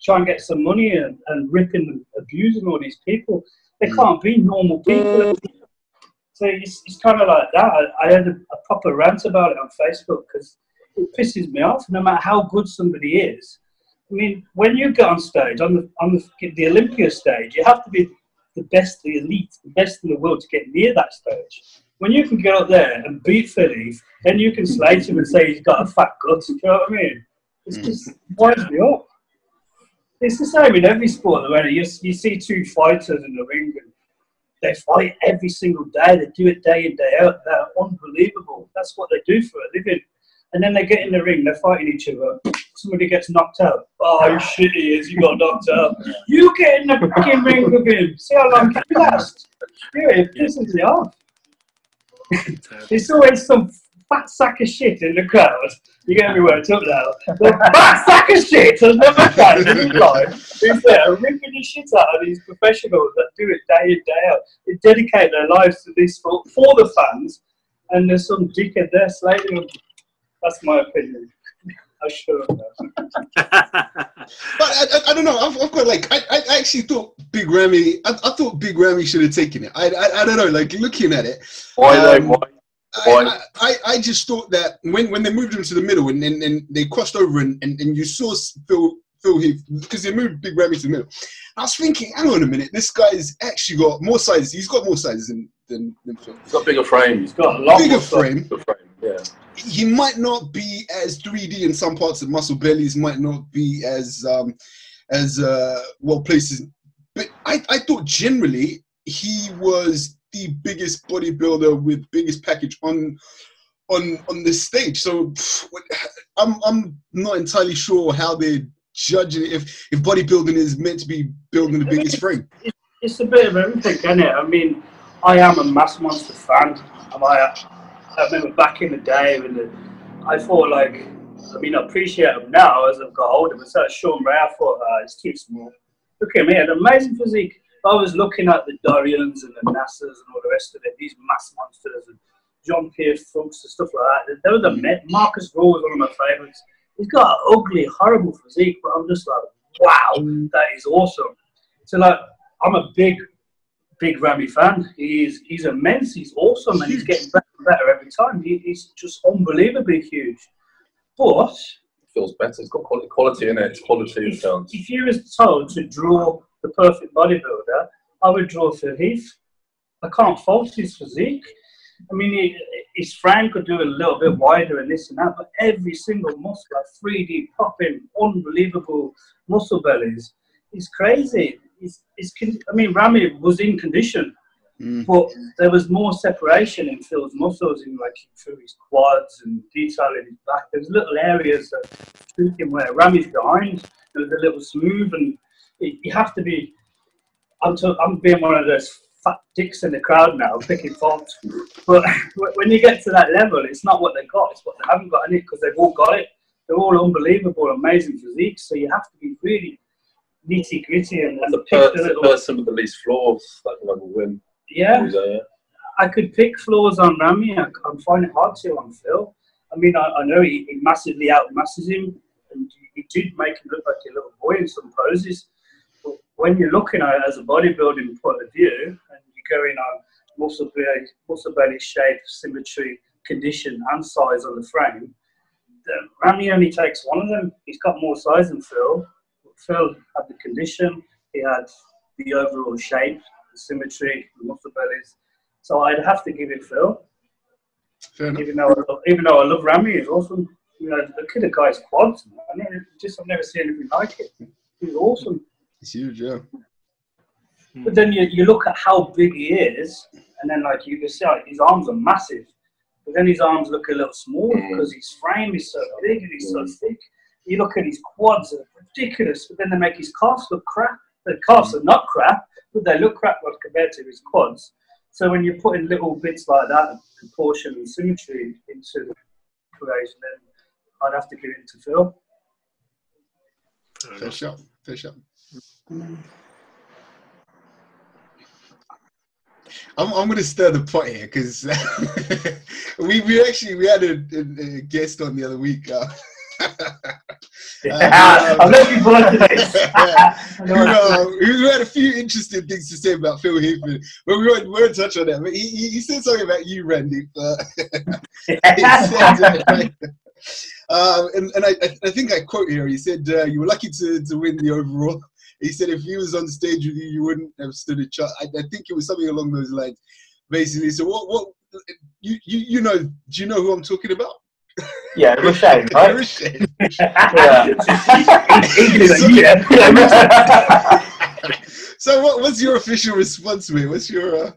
trying to get some money and ripping and abusing all these people. They can't be normal people. So it's kind of like that. I had a proper rant about it on Facebook because it pisses me off no matter how good somebody is. I mean, when you get on stage, on the Olympia stage, you have to be the best, the elite, the best in the world to get near that stage. When you can get up there and beat Philly, then you can slate him and say he's got a fat gut. You know what I mean? It's just winds me up. It's the same in every sport. You see 2 fighters in the ring and they fight every single day. They do it day in, day out. They're unbelievable. That's what they do for a living. And then they get in the ring, they're fighting each other. Somebody gets knocked out. Oh, shit, he is. You got knocked out. You get in the fucking ring with him. See how long you last. Yeah, it pisses me off. There's always some fat sack of shit in the crowd. You get me where it's up now. The fat sack of shit has never found in his life. Who's there ripping the shit out of these professionals that do it day in, day out. They dedicate their lives to this sport for the fans, and there's some dickhead there slating them. That's my opinion. I'm sure of that. But I don't know. I've got like I actually thought Big Ramy. I thought Big Ramy should have taken it. I don't know. Like looking at it. Why? I just thought that when they moved him to the middle and then they crossed over and you saw Phil Heath, because they moved Big Ramy to the middle. I was thinking, hang on a minute, this guy's actually got more sizes. He's got more sizes than Phil. He's got bigger frame. He's got a lot bigger frame. Bigger frame. Yeah. He might not be as 3D in some parts of muscle bellies. Might not be as well placed. But I thought generally he was the biggest bodybuilder with biggest package on this stage. So I'm not entirely sure how they're judging it, if bodybuilding is meant to be building the biggest frame. It's a bit of everything, isn't it? I mean, I am a Mass Monster fan. I remember back in the day when I thought, like, I mean, I appreciate him now as I've got older, but so Sean Ray, I thought, it's too small. Look at me, an amazing physique. I was looking at the Dorians and the Nassers and all the rest of it, these Mass Monsters and John Pierce Fuchs and stuff like that. They were the Marcus Raw was one of my favourites. He's got an ugly, horrible physique, but I'm just like, wow, that is awesome. So, like, I'm a big big Ramy fan. He's immense. He's awesome, and he's getting better and better every time. He's just unbelievably huge. But feels better. It's got quality in it. It's quality of film. If you was told to draw the perfect bodybuilder, I would draw Phil Heath. I can't fault his physique. I mean, his frame could do a little bit wider and this and that, but every single muscle, like 3D popping, unbelievable muscle bellies, is crazy. I mean, Ramy was in condition, but there was more separation in Phil's muscles, in like through his quads and detail in his back. There's little areas that suit him where Ramy's behind. There was a little smooth, and you have to be. I'm being one of those fat dicks in the crowd now, picking faults. But when you get to that level, it's not what they got; it's what they haven't got in it, because they've all got it. They're all unbelievable, amazing physiques. So you have to be really nitty gritty and the person with the least flaws that will win. Yeah, I could pick flaws on Ramy. I find it hard to on Phil. I mean, I know he massively outmasses him, and he did make him look like a little boy in some poses. But when you're looking at it as a bodybuilding point of view, and you're going on muscle belly shape, symmetry, condition, and size on the frame, Ramy only takes one of them. He's got more size than Phil. Phil had the condition, he had the overall shape, the symmetry, the muscle bellies. So I'd have to give it Phil. Even though I love Ramy, he's awesome. You know, look at the guy's quads. I've never seen anything like it. He's awesome. It's huge, yeah. But then you look at how big he is, and then like you can see, like, his arms are massive. But then his arms look a little small because his frame is so big and he's so thick. You look at his quads, they're ridiculous, but then they make his calves look crap. The calves are not crap, but they look crap compared to his quads. So when you put in little bits like that, proportion and symmetry into the creation, then I'd have to give it to Phil. Fair shot. Fair shot. I'm going to stir the pot here because we had a guest on the other week. I'm looking forward to this. Who had a few interesting things to say about Phil Heath, but we won't touch on that. But he said something about you, Randeep. And I think I quote here. He said you were lucky to win the overall. He said if he was on stage with you, you wouldn't have stood a chance. I think it was something along those lines, basically. So what you know? Do you know who I'm talking about? Yeah, Roshane, right? Roshane. So what's your official response, mate? What's your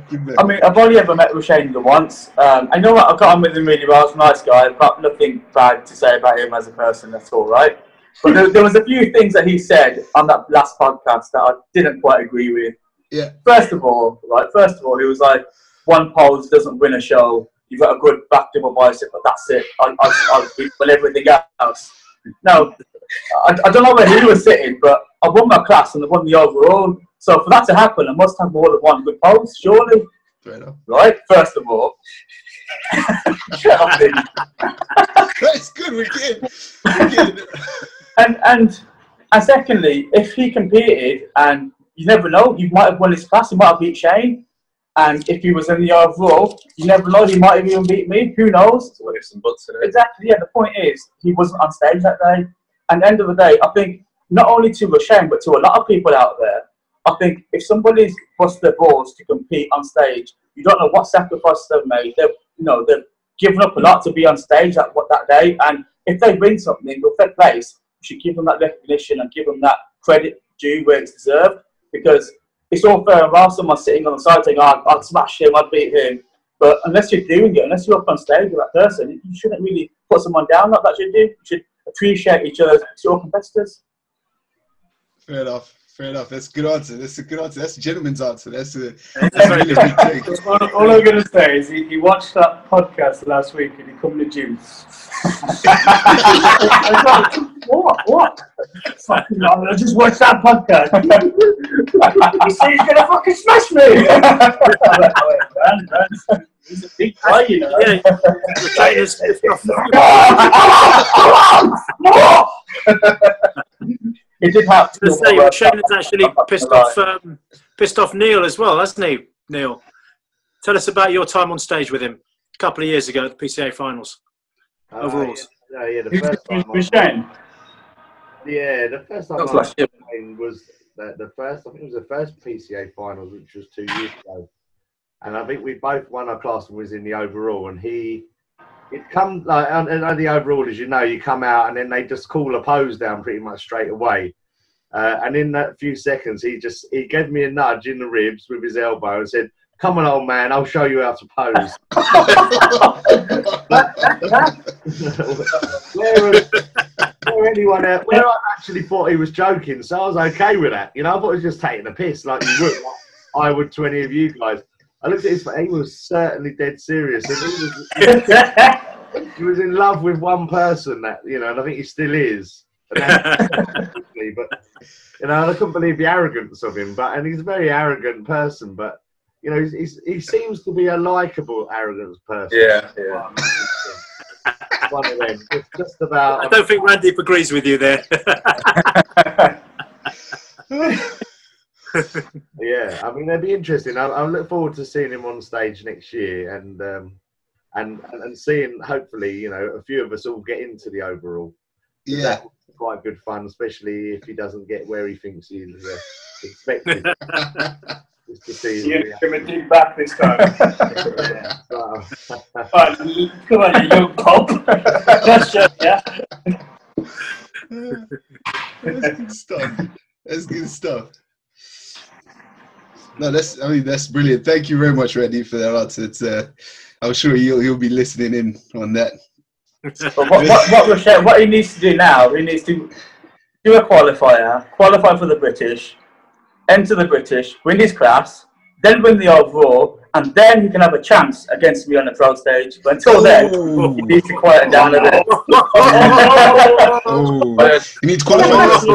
feedback? I mean, I've only ever met Roshane once. I know what I got on with him really well. He's a nice guy. I've got nothing bad to say about him as a person at all, right? But there was a few things that he said on that last podcast that I didn't quite agree with. Yeah. First of all, he was like, one pose doesn't win a show. You've got a good back double bicep, but that's it. I'll beat everything else. Now, I don't know where he was sitting, but I won my class and I won the overall. So for that to happen, I must have more than one good pose, surely. Fair enough. Right? First of all. That's good. We're good. And secondly, if he competed, and you never know, he might have won his class, he might have beat Shane. And if he was in the overall, you never know, he might have even beat me. Who knows? Some butts in it. Exactly, yeah. The point is, he wasn't on stage that day. And at the end of the day, I think, not only to Roshane, but to a lot of people out there, I think if somebody's bust their balls to compete on stage, you don't know what sacrifices they've made. They've given up a lot to be on stage that day. And if they win something or third place, you should give them that recognition and give them that credit due where it's deserved. Because it's all fair and well, someone sitting on the side saying, oh, I'd smash him, I'd beat him. But unless you're doing it, unless you're up on stage with that person, you shouldn't really put someone down like that, should you? You should appreciate each other as your competitors. Fair enough. Fair enough. That's a good answer. That's a good answer. That's a gentleman's answer. That's a really big take. All I'm going to say is he watched that podcast last week and he come to the gym. What? I just watched that podcast. He said he's going to fucking smash me. He's a big guy, you know. It did have to say, Shane has actually pissed off Neale as well, hasn't he, Neale? Tell us about your time on stage with him a couple of years ago at the PCA finals. Overalls. Yeah, the first time. The first time was the first. I think it was the first PCA finals, which was 2 years ago. And I think we both won our class and was in the overall. And it come like and the overall, as you know, you come out and then they just call a pose down pretty much straight away. And in that few seconds, he gave me a nudge in the ribs with his elbow and said, "Come on, old man, I'll show you how to pose." where I actually thought he was joking, so I was okay with that. You know, I thought he was just taking a piss, like you would, like I would to any of you guys. I looked at his face; he was certainly dead serious, and he was in love with one person. That, you know, and I think he still is. But you know, I couldn't believe the arrogance of him. And he's a very arrogant person, but. You know, he seems to be a likable, arrogant person. Yeah. One of them. It's just about. I don't think Randeep agrees with you there. Yeah, I mean, it'd be interesting. I look forward to seeing him on stage next year, and seeing, hopefully, you know, a few of us all get into the overall. Yeah, that's quite good fun, especially if he doesn't get where he thinks he's expected. To see you're going to dig back this time. Yeah. Right, come on, you young pop. That's just, yeah. That's good stuff. That's good stuff. No, that's brilliant. Thank you very much, Randy, for that answer. It's, I'm sure you'll be listening in on that. What he needs to do now, he needs to do a qualify for the British, enter the British, win his class, then win the overall, and then he can have a chance against me on the pro stage. But until then, he needs to quieten down a bit. You need to qualify first.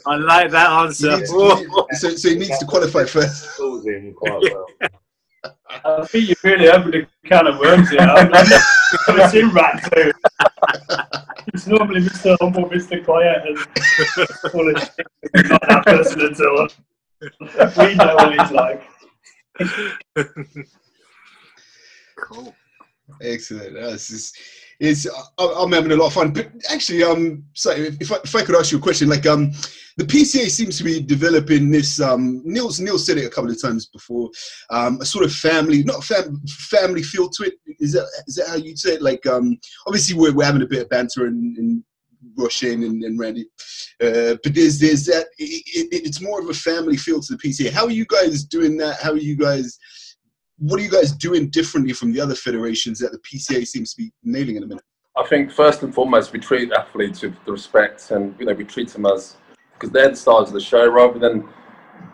I like that answer. So he needs to qualify first. I think you really opened a can of worms here. I've never seen Rat too. It's normally Mr. Humble, Mr. Quiet, and full of shit. He's not that person until we know what he's like. Cool. Excellent. I'm having a lot of fun. But actually, sorry, if I could ask you a question, like the PCA seems to be developing this. Neale said it a couple of times before. A sort of family feel to it. Is that how you'd say it? Like obviously we're having a bit of banter and Russian and Randy, but there's that. It's more of a family feel to the PCA. How are you guys doing that? What are you guys doing differently from the other federations that the PCA seems to be nailing in a minute? I think first and foremost, we treat athletes with the respect, and you know, we treat them as, because they're the stars of the show, rather than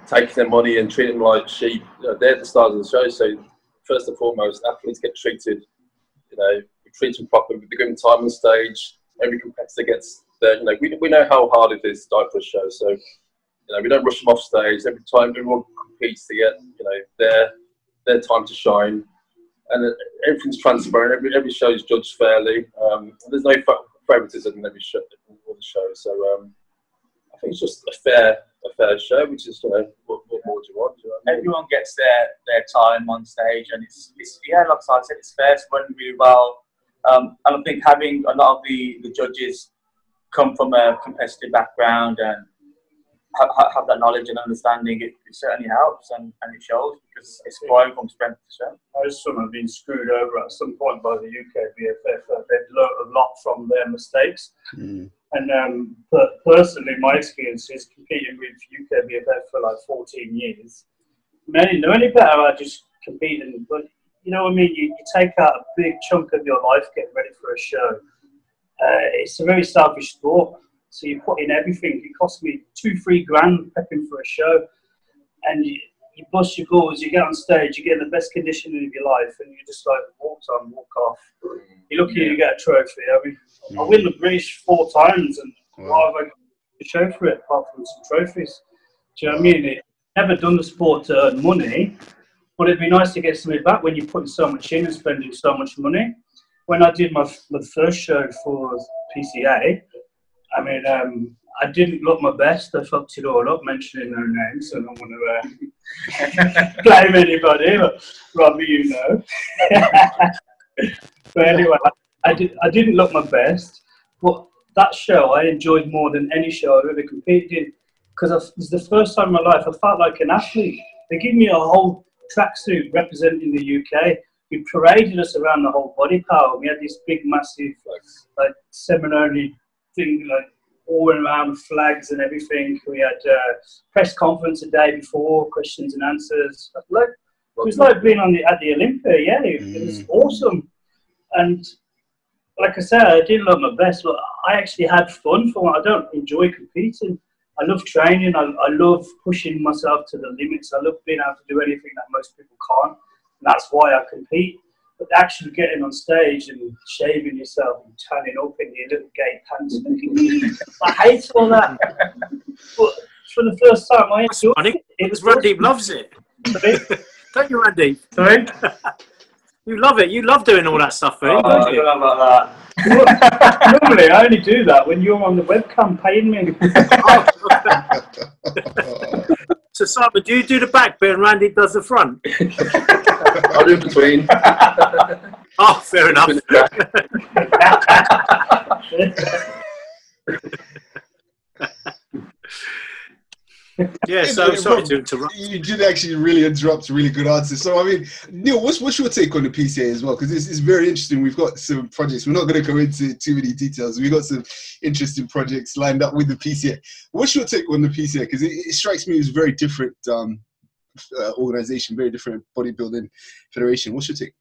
taking their money and treating them like sheep. You know, they're the stars of the show. So first and foremost, athletes get treated. You know, we treat them properly. We give them time on stage. Every competitor gets there. You know, we know how hard it is to die for a show. So you know, we don't rush them off stage. Every time everyone competes to get, you know, their time to shine, and everything's transparent. Every show is judged fairly. There's no favoritism in every show. So I think it's just a fair show, which is, you know, what more do you want? You know? Everyone gets their time on stage, and it's yeah, like I said, it's fair. It's running really well. And I think having a lot of the judges come from a competitive background and have that knowledge and understanding, it certainly helps, and it shows, because it's growing from strength to strength. Most of them have been screwed over at some point by the UK BFF. They've learned a lot from their mistakes. And personally, my experience is competing with UK BFF for like 14 years. Many know any better at just competing, but you know what I mean? You take out a big chunk of your life getting ready for a show. It's a very selfish sport. So you put in everything. It cost me $2-3 grand prepping for a show, and you bust your balls. You get on stage, you get in the best conditioning of your life, and you just like walk on, walk off. You're lucky you get a trophy. I mean, I win the British 4 times, and why have I got a show for it apart from some trophies? Do you know what I mean? I've never done the sport to earn money, but it'd be nice to get something back when you're putting so much in and spending so much money. When I did my first show for PCA, I mean, I didn't look my best. I fucked it all up, mentioning no names, so I don't want to blame anybody, but Robbie, you know. But anyway, I didn't look my best, but that show I enjoyed more than any show I've ever competed in, because it was the first time in my life I felt like an athlete. They gave me a whole tracksuit representing the UK. We paraded us around the whole body power. We had this big, massive, like ceremonial thing, like all around flags and everything. We had press conference the day before, questions and answers. Like, it was like being at the Olympia. Yeah, it was awesome. And like I said, I didn't look my best, but I actually had fun for it. I don't enjoy competing. I love training. I love pushing myself to the limits. I love being able to do anything that most people can't. And that's why I compete. But actually getting on stage and shaving yourself and tanning up in your little gay pants, I hate all that. But for the first time, I enjoyed it. It was Randeep loves it. Don't you, Randeep? Sorry? You love it. You love doing all that stuff, don't I you? don't know about that. Normally, I only do that when you're on the webcam paying me. So, Simon, do you do the back bit and Randy does the front? I'll do between. Oh, fair enough. Yeah, so sorry to interrupt. You did actually really interrupt. Really good answers. So I mean, Neale, what's your take on the PCA as well? Because it's very interesting. We've got some projects. We're not going to go into too many details. We've got some interesting projects lined up with the PCA. What's your take on the PCA? Because it strikes me as a very different organization, very different bodybuilding federation. What's your take?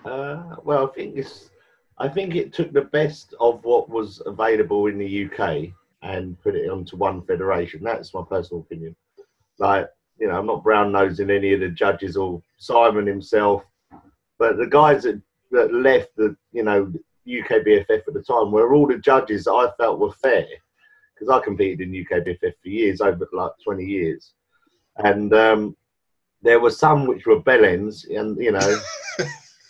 Well, I think it took the best of what was available in the UK and put it onto one federation. That's my personal opinion. Like, you know, I'm not brown-nosing any of the judges or Simon himself, but the guys that left the, you know, UK BFF at the time were all the judges that I felt were fair, because I competed in UK BFF for years, over like 20 years. And there were some which were bellends, and, you know,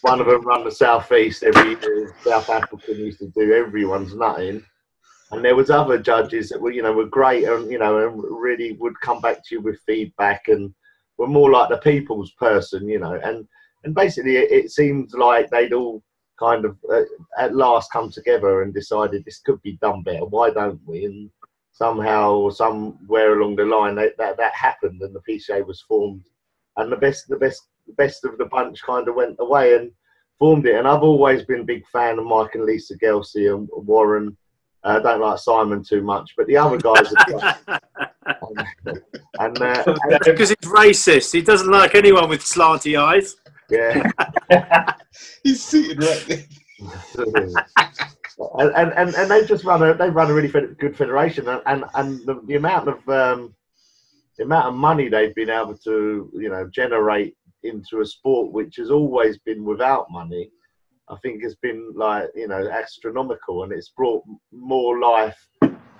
one of them run the Southeast every year. South African used to do everyone's nutting. And there was other judges that were, you know, were great and, you know, and really would come back to you with feedback and were more like the people's person, you know. And basically it seemed like they'd all kind of at last come together and decided this could be done better. Why don't we? And somehow, somewhere along the line, that happened and the PCA was formed. And the best of the bunch kind of went away and formed it. And I've always been a big fan of Mike and Lisa Gelsey and Warren. I don't like Simon too much, but the other guys are because he's racist. He doesn't like anyone with slanty eyes. Yeah. He's seated right there. and they just run a really good federation, and the amount of money they've been able to, you know, generate into a sport which has always been without money, I think has been, like, you know, astronomical, and it's brought more life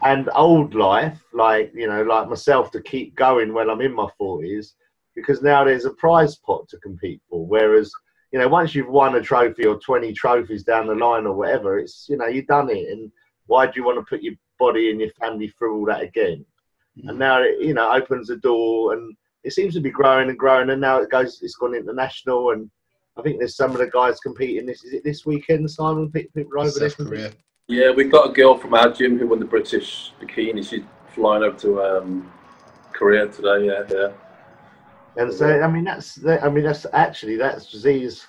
and old life, like, you know, like myself, to keep going when I'm in my 40s, because now there's a prize pot to compete for. Whereas, you know, once you've won a trophy or 20 trophies down the line or whatever, it's, you know, you've done it, and why do you want to put your body and your family through all that again? And now it, you know, opens the door, and it seems to be growing and growing, and now it's gone international, and I think there's some of the guys competing. Is it this weekend, Simon? People are over there. Korea. Yeah, we've got a girl from our gym who won the British bikini. She's flying over to Korea today. Yeah. And so, I mean, that's Z's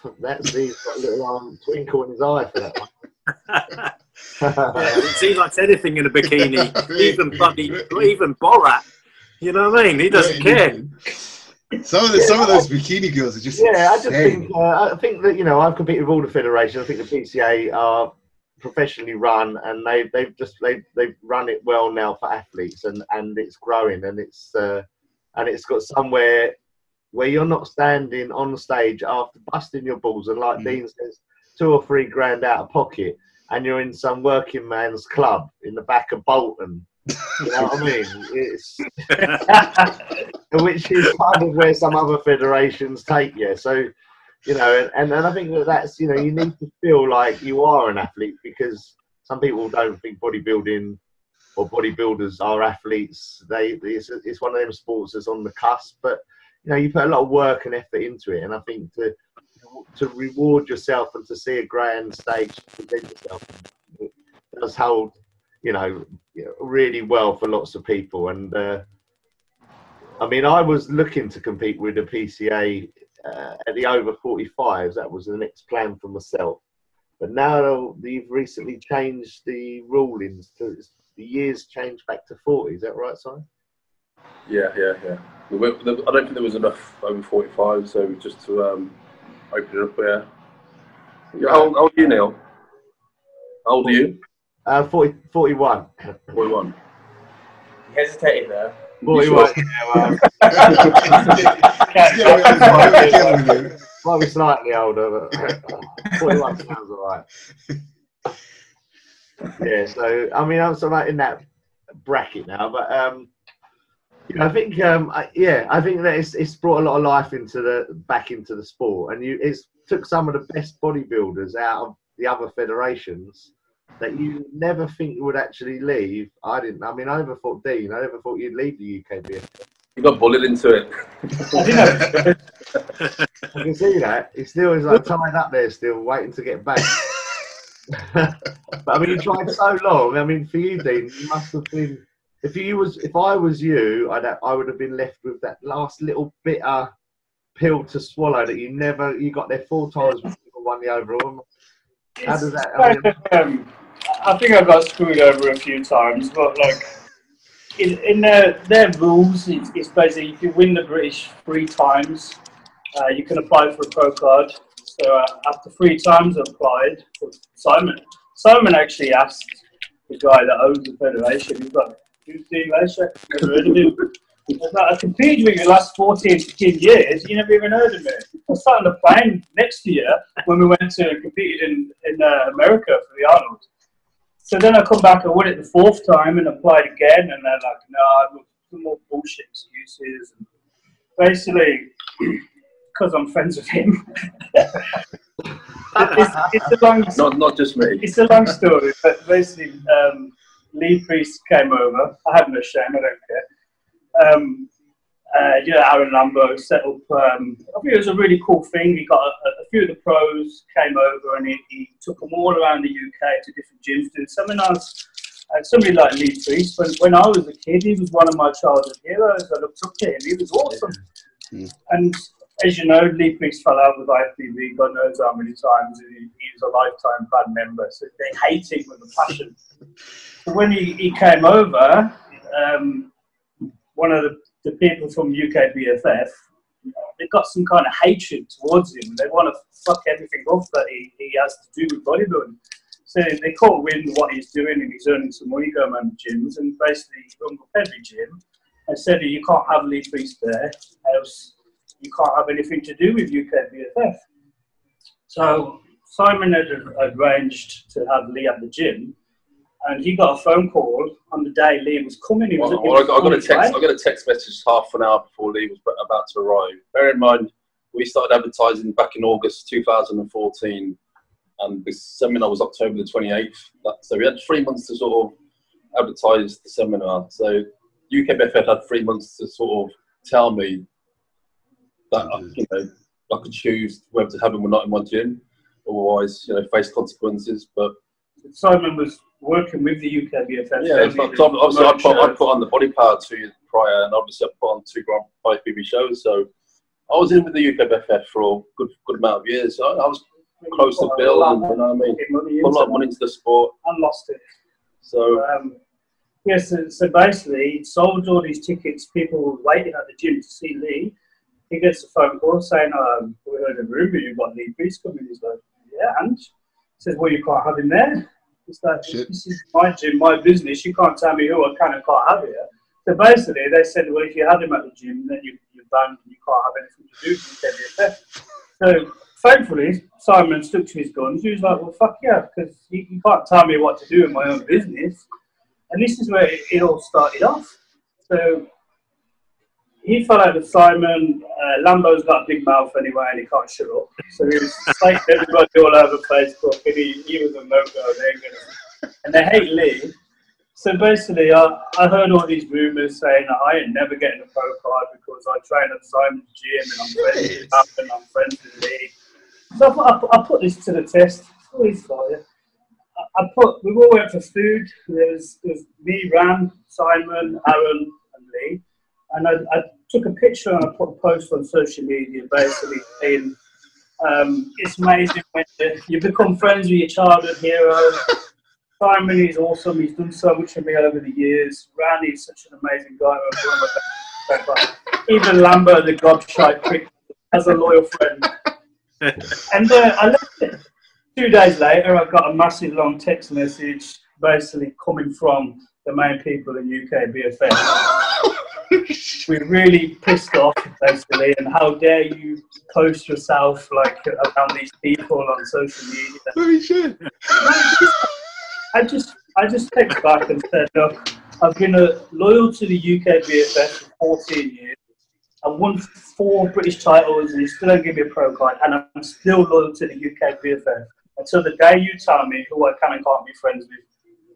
got a little twinkle in his eye for that one. He likes anything in a bikini, even Borat. You know what I mean? He doesn't care. Some of those bikini girls are just insane. I think that, you know, I've competed with all the federations. I think the PCA are professionally run, and they've run it well now for athletes, and it's growing, and it's got somewhere where you're not standing on the stage after busting your balls and, like Dean says, 2 or 3 grand out of pocket, and you're in some working man's club in the back of Bolton. You know what I mean? It's which is kind of where some other federations take you. So, you know, and I think that's, you know, you need to feel like you are an athlete, because some people don't think bodybuilding or bodybuilders are athletes. It's one of them sports that's on the cusp, but you know, you put a lot of work and effort into it, and I think to reward yourself and to see a grand stage to present yourself, it does hold, you know, really well for lots of people. And I mean, I was looking to compete with the PCA at the over 45s. That was the next plan for myself. But now you've recently changed the rulings to the years changed back to 40. Is that right, Simon? Yeah. I don't think there was enough over 45, so just to open it up here. How old are you, Neale? How old are you? 41. 41. You hesitated there. 41. Might be slightly older, but 41 sounds alright. Yeah, so I mean, I'm sort of in that bracket now, but I think I think that it's brought a lot of life back into the sport, and it's took some of the best bodybuilders out of the other federations that you never think you would actually leave. I didn't. I mean, I never thought, Dean, I never thought you'd leave the UKBF. You got bullied into it. I can see that. He still is like tied up there, still waiting to get back. But I mean, you tried so long. I mean, for you, Dean, you must have been. If I was you, I would have been left with that last little bitter pill to swallow that you got there 4 times before you won the overall. How does that? I think I got screwed over a few times, but like in their rules, it's basically if you win the British 3 times, you can apply for a pro card. So after 3 times I applied for Simon. Simon actually asked the guy that owns the federation, he's like, "Who's Dean Lesiak? Never heard of him." I was like, "I competed with you the last 14, 15 years, you never even heard of me." I was sat on the plane next year when we went to compete in America for the Arnold. So then I come back, I won it the 4th time and applied again, and they're like, "No, some more bullshit excuses." And basically, because I'm friends with him, it's a long not just me. It's a long story, but basically, Lee Priest came over. I have no shame, I don't care. Aaron Lambo set up. I think it was a really cool thing. He got a few of the pros came over, and he took them all around the UK to different gyms doing seminars. And somebody like Lee Priest, when I was a kid, he was one of my childhood heroes. I looked up to him. He was awesome. Yeah. And as you know, Lee Priest fell out with IFBB, God knows how many times. He was a lifetime bad member, so they hate him with a passion. So when he came over, one of the people from UKBFF, they've got some kind of hatred towards him. They want to fuck everything up that he has to do with bodybuilding. So they caught wind what he's doing, and he's earning some money going around the gyms, and basically he rung up every gym and said, "You can't have Lee Priest there, else you can't have anything to do with UKBFF." So Simon had arranged to have Lee at the gym, and he got a phone call on the day Lee was coming. I got a text message half an hour before Lee was about to arrive. Bear in mind, we started advertising back in August 2014, and this seminar was October the 28th. So we had 3 months to sort of advertise the seminar. So UKBFF had 3 months to sort of tell me that I could choose whether to have him or not in my gym, otherwise face consequences. But Simon was working with the UKBFF. Yeah, obviously I put on the body power 2 years prior, and obviously I put on 2 Grand IFBB shows. So I was in with the UKBFF for a good amount of years. So I was close to Bill, and you know what I mean, put a lot of money into the sport and lost it. So so basically, he sold all these tickets. People were waiting at the gym to see Lee. He gets a phone call saying, "We heard a rumour you've got Lee Priest coming." He's like, "Yeah," and he says, "Well, you can't have him there." It's like, "This is my gym, my business. You can't tell me who I can and can't have here." So basically, they said, "Well, if you have him at the gym, then you're banned and you can't have anything to do with UKBFF." So thankfully, Simon stuck to his guns. He was like, "Well, fuck yeah, because you can't tell me what to do in my own business." And this is where it all started off. So he fell out with Simon. Lambo's got a big mouth anyway, and he can't shut up. So he was slating everybody all over Facebook, and he was a no-go. And they hate Lee. So basically, I heard all these rumours saying that I ain't never getting a pro card because I train at Simon's gym and I'm friends with Up and I'm friends with Lee. So I put this to the test. Always for you. We all went for food. There's me, Ram, Simon, Aaron, and Lee. And I took a picture and I put a post on social media basically saying, it's amazing when you become friends with your childhood heroes. Simon is awesome. He's done so much for me over the years. Randy is such an amazing guy. Even Lambert, the gobshite prick, as a loyal friend. And I left it. 2 days later, I got a massive long text message basically coming from the main people in UK BFF. We're really pissed off, basically, and how dare you post yourself like around these people on social media. Holy shit. I just text back and said, look, I've been loyal to the UK BFF for 14 years. I won 4 British titles and you still don't give me a pro card, and I'm still loyal to the UK BFF. Until the day you tell me who I can and can't be friends with,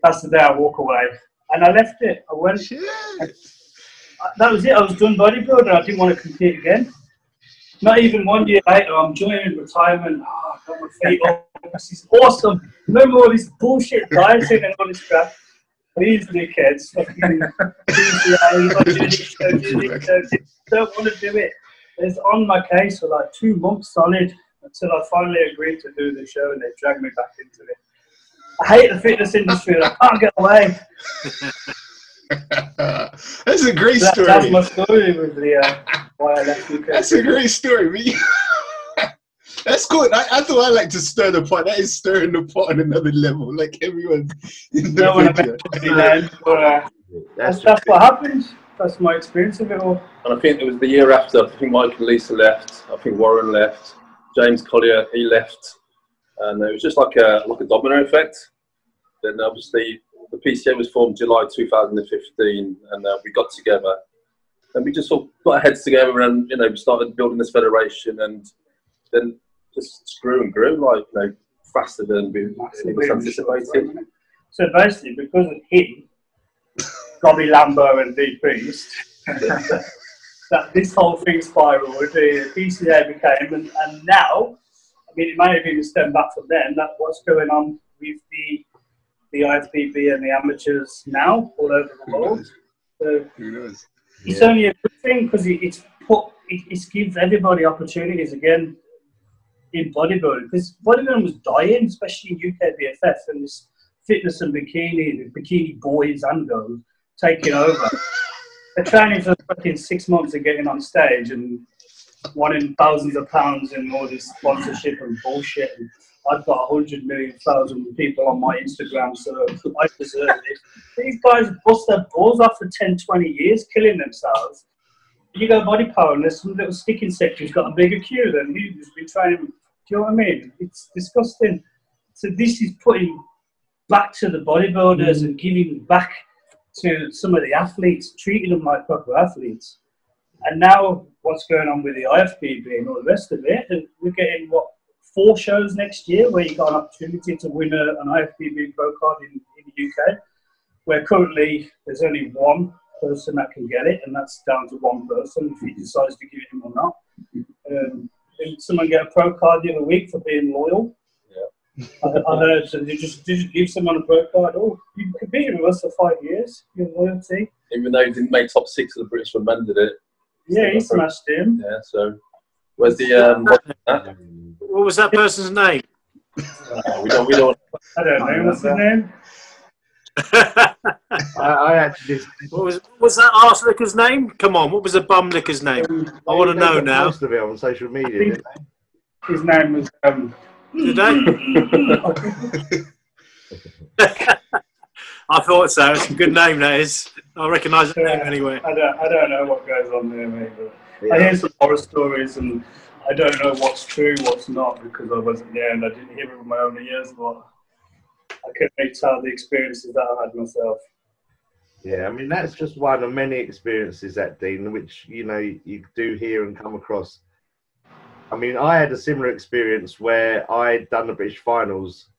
that's the day I walk away. And I left it. I went. That was it. I was done bodybuilding. I didn't want to compete again. Not even 1 year later, I'm joining retirement. Oh, I got my feet up. This is awesome. No more of this bullshit dieting and all this crap. These dickheads fucking don't want to do it. It's on my case for like 2 months solid until I finally agreed to do the show and they dragged me back into it. I hate the fitness industry and I can't get away. That's a great story. That's my story with the why I left UK. That's a great story. That's cool. I thought I like to stir the pot. That is stirring the pot on another level. Like everyone in the video. That's what happened. That's my experience of it all. And I think it was the year after. I think Mike and Lisa left. I think Warren left. James Collier, he left. And it was just like a domino effect. Then obviously the PCA was formed July 2015, and we got together. And we just sort of got our heads together, and we started building this federation, and then just grew and grew, like faster than we was anticipating. So basically, because of him, Robbie Lambo and D Priest, that this whole thing spiraled. The PCA became, and now, I mean, it may have even stemmed back from then. That what's going on with the IFBB and the amateurs now all over the world. So it's only a good thing because it gives everybody opportunities again in bodybuilding, because bodybuilding was dying, especially in UK BFF, and this fitness and bikini boys and girls taking over. They're training for fucking 6 months and getting on stage and wanting thousands of pounds and all this sponsorship and bullshit. And I've got 100 million thousand people on my Instagram, so I deserve it. These guys bust their balls off for 10, 20 years, killing themselves. You go body power and there's some little sticking sector who's got a bigger queue than you who's been training. Do you know what I mean? It's disgusting. So this is putting back to the bodybuilders and giving back to some of the athletes, treating them like proper athletes. And now what's going on with the IFBB and all the rest of it, and we're getting, 4 shows next year where you got an opportunity to win an IFBB pro card in the UK, where currently there's only one person that can get it, and that's down to one person if he decides to give it him or not. Did someone get a pro card the other week for being loyal? Yeah. I heard, so did you give someone a pro card? Oh, you've competed with us for 5 years, your loyalty. Even though he didn't make top 6 of the British for men, did it? Yeah, he smashed him. Yeah, so where's the what was that person's name? We don't. I don't know. What's his name? I actually just. What was that arse licker's name? Come on, what was the bum licker's name? I want to know now. Most of it on social media. His name was. Did they? I thought so. It's a good name, that is. I recognise the name anyway. I don't know what goes on there, mate. But I hear some horror stories, and I don't know what's true, what's not, because I wasn't there and I didn't hear it with my own ears. But I can really tell the experiences that I had myself. Yeah, I mean that's just one of many experiences that Dean, which you do hear and come across. I mean, I had a similar experience where I'd done the British finals,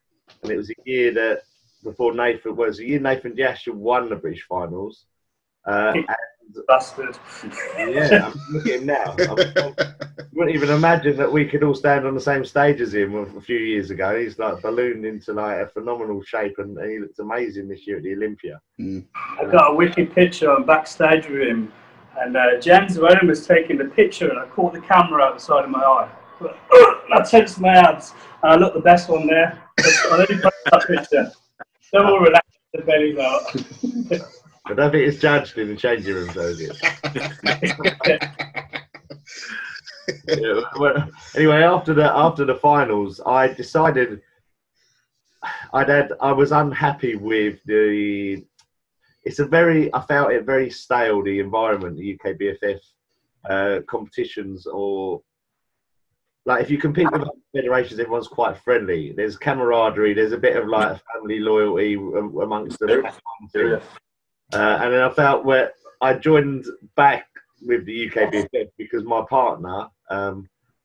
and it was a year that before Nathan was a year. Nathan Jasher won the British finals. And, bastard. Yeah, look at him now. You wouldn't even imagine that we could all stand on the same stage as him a few years ago. He's like ballooned into like a phenomenal shape, and he looks amazing this year at the Olympia. I got a wicked picture on backstage with him, and James Wenham was taking the picture, and I caught the camera out the side of my eye. I tensed my abs, and I looked the best one there. I only put that picture. They're all relaxed, the belly's out. I don't think it's judged in the changing room, though, is it? Yeah, well, anyway, after the finals, I decided I was unhappy with the. I felt it very stale, the environment, the UK BFF competitions, or like if you compete with other federations, everyone's quite friendly. There's camaraderie. There's a bit of like family loyalty amongst them. And then I felt where I joined back with the UK BFF because my partner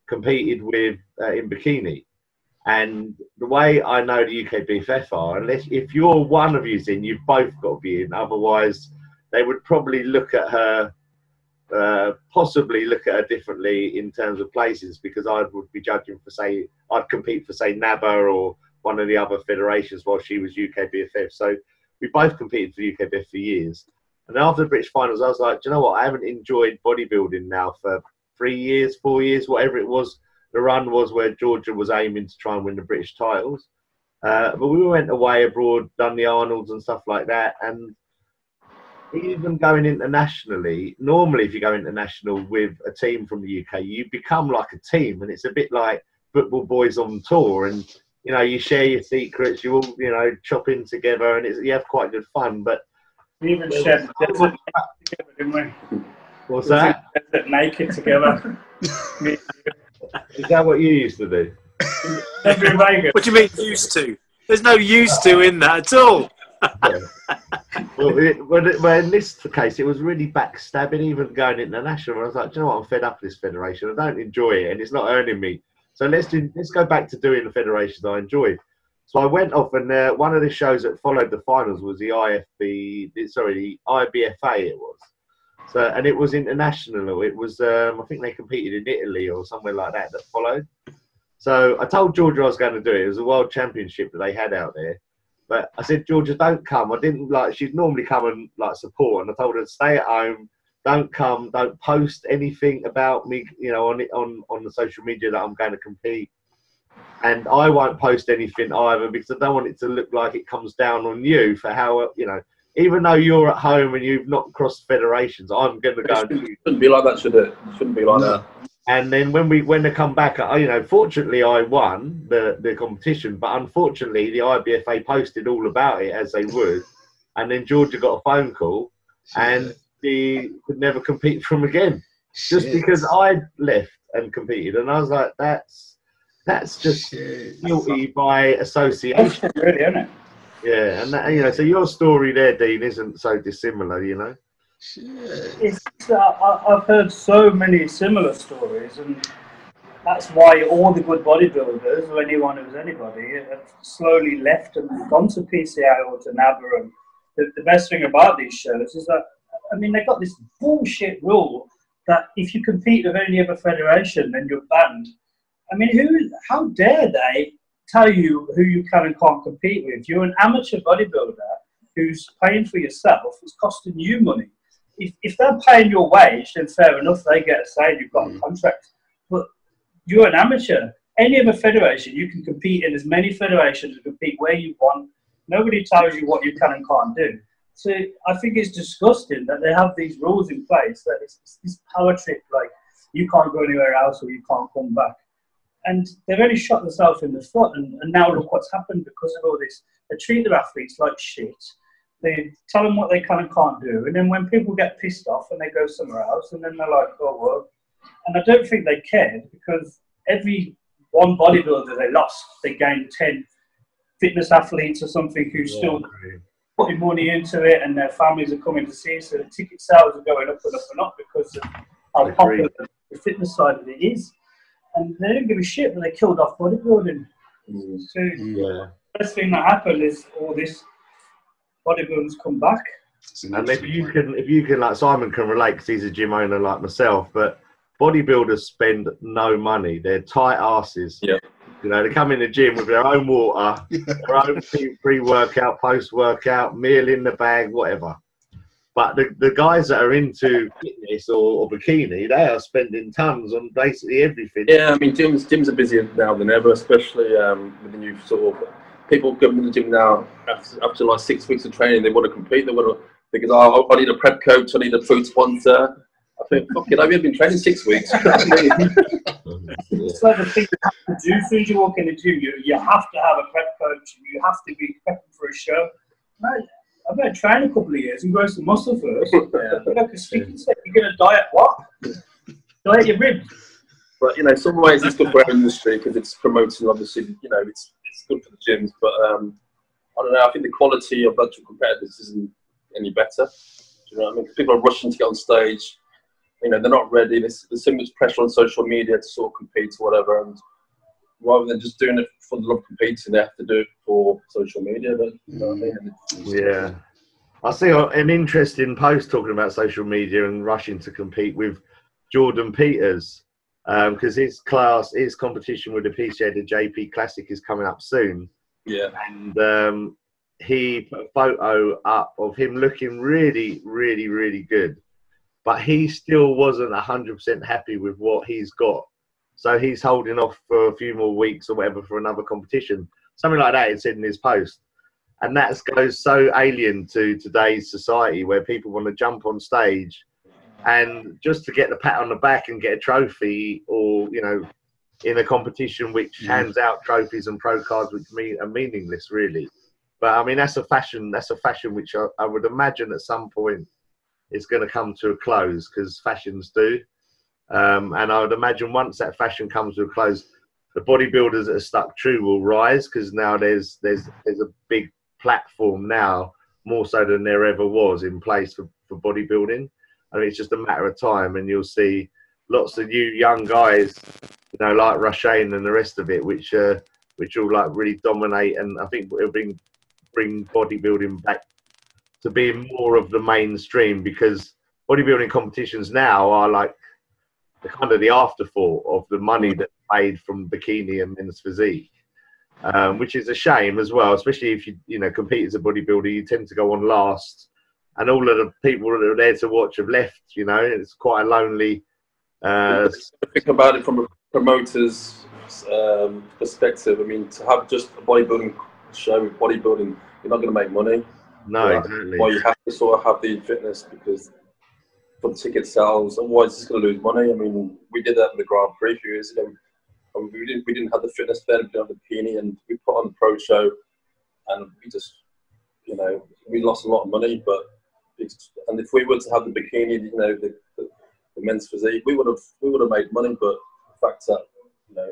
competed with in bikini, and the way I know the UK BFF are, if you're one of you's in, you've both got to be in. Otherwise, they would probably look at her, possibly look at her differently in terms of places, because I would be judging for, say, I'd compete for, say, NABA or one of the other federations while she was UK BFF. So we both competed for UK BFF for years. And after the British finals, I was like, do you know what? I haven't enjoyed bodybuilding now for 3 years, 4 years, whatever it was. The run was where Georgia was aiming to try and win the British titles. But we went away abroad, done the Arnolds and stuff like that. And even going internationally, normally if you go international with a team from the UK, you become like a team. And it's a bit like football boys on tour. And, you know, you share your secrets, you all, you know, chop in together, and you have quite good fun. But we even shared the desert together, didn't we? What's that? Desert naked together. Is that what you used to do? What do you mean used to? There's no used to in that at all. Yeah. Well, in this case, it was really backstabbing, even going international. I was like, do you know what? I'm fed up with this federation. I don't enjoy it, and it's not earning me. So let's go back to doing the federations I enjoy. So I went off, and one of the shows that followed the finals was the IBFA. It was. So, and it was international. It was, I think they competed in Italy or somewhere like that followed. So I told Georgia I was going to do it. It was a world championship that they had out there. But I said, Georgia, don't come. I didn't like, she'd normally come and like support. And I told her to stay at home. Don't come. Don't post anything about me, you know, on the social media that I'm going to compete. And I won't post anything either, because I don't want it to look like it comes down on you for how, you know, even though you're at home and you've not crossed federations, I'm going to go. It shouldn't be like that, should it? It shouldn't be like that. And then when they come back, you know, fortunately I won the competition, but unfortunately the IBFA posted all about it as they would, and then Georgia got a phone call, and she could never compete from again, just because I left and competed, and I was like, that's just guilty by association, really, isn't it? Yeah, and that, you know, so your story there, Dean, isn't so dissimilar, you know. I've heard so many similar stories, and that's why all the good bodybuilders, or anyone who's anybody, have slowly left and gone to PCI or to NABA. And the best thing about these shows is that, I mean, they've got this bullshit rule that if you compete with any other federation, then you're banned. I mean, how dare they tell you who you can and can't compete with? You're an amateur bodybuilder who's paying for yourself. It's costing you money. If they're paying your wage, then fair enough, they get a say, you've got a contract. But you're an amateur. Any other federation, you can compete in as many federations and compete where you want. Nobody tells you what you can and can't do. So I think it's disgusting that they have these rules in place, that it's this power trip, like you can't go anywhere else or you can't come back. And they've only shot themselves in the foot, and now look what's happened because of all this. They treat their athletes like shit. They tell them what they can and can't do, and then when people get pissed off and they go somewhere else, and then they're like, oh, well. And I don't think they cared, because every one bodybuilder they lost, they gained 10 fitness athletes or something who's still putting money into it, and their families are coming to see, so the ticket sales are going up and up and up because of how popular the fitness side of it is. And they didn't give a shit, but they killed off bodybuilding. So best thing that happened is all this bodybuilders come back. And if you can, like Simon can relate because he's a gym owner like myself, but bodybuilders spend no money. They're tight asses. Yeah. You know, they come in the gym with their own water, their own pre-workout, post-workout, meal in the bag, whatever. But the guys that are into fitness or bikini, they are spending tons on basically everything. Yeah, I mean, gyms are busier now than ever, especially with the new sort of people coming to the gym now after like 6 weeks of training. They want to compete. They want to because I need a prep coach, I need a food sponsor. I think, fuck it, I've been training 6 weeks. It's like the thing you have to do as soon as you walk in the gym. You have to have a prep coach. You have to be prepping for a show. Right. I better train a couple of years and grow some muscle first. Like a sticky set. You're going to diet what? Diet your ribs. But, you know, in some ways it's good for our industry because it's promoting, obviously, you know, it's good for the gyms. But I don't know, I think the quality of actual competitors isn't any better. Do you know what I mean? Because people are rushing to get on stage. You know, they're not ready. There's so much pressure on social media to sort of compete or whatever. And rather than just doing it for the love of competing, they have to do it for social media. But, you know what I mean? Yeah. I see an interesting post talking about social media and rushing to compete with Jordan Peters because his competition with the PCA, the JP Classic, is coming up soon. Yeah. And he put a photo up of him looking really, really, really good. But he still wasn't 100% happy with what he's got. So he's holding off for a few more weeks or whatever for another competition. Something like that, it said in his post. And that goes so alien to today's society where people want to jump on stage and just to get the pat on the back and get a trophy or, you know, in a competition which hands out trophies and pro cards which are meaningless, really. But, I mean, that's a fashion which I would imagine at some point it's going to come to a close because fashions do. And I would imagine once that fashion comes to a close, the bodybuilders that are stuck true will rise because now there's a big platform now, more so than there ever was in place for bodybuilding. I mean, it's just a matter of time and you'll see lots of new young guys, you know, like Rushane and the rest of it, which will like really dominate, and I think it'll bring bodybuilding back to being more of the mainstream because bodybuilding competitions now are like the kind of the afterthought of the money that's paid from bikini and men's physique, which is a shame as well, especially if you know compete as a bodybuilder. You tend to go on last, and all of the people that are there to watch have left. You know, it's quite a lonely. Think about it from a promoter's perspective. I mean, to have just a bodybuilding show with bodybuilding, you're not going to make money. No, exactly. Well, you have to sort of have the fitness because for the ticket sales, otherwise it's going to lose money. I mean, we did that in the Grand Prix a few years ago. I mean, we didn't have the fitness then, we didn't have the bikini, and we put on the pro show, and we just, you know, we lost a lot of money. And if we were to have the bikini, you know, the men's physique, we would have made money. But the fact that, you know,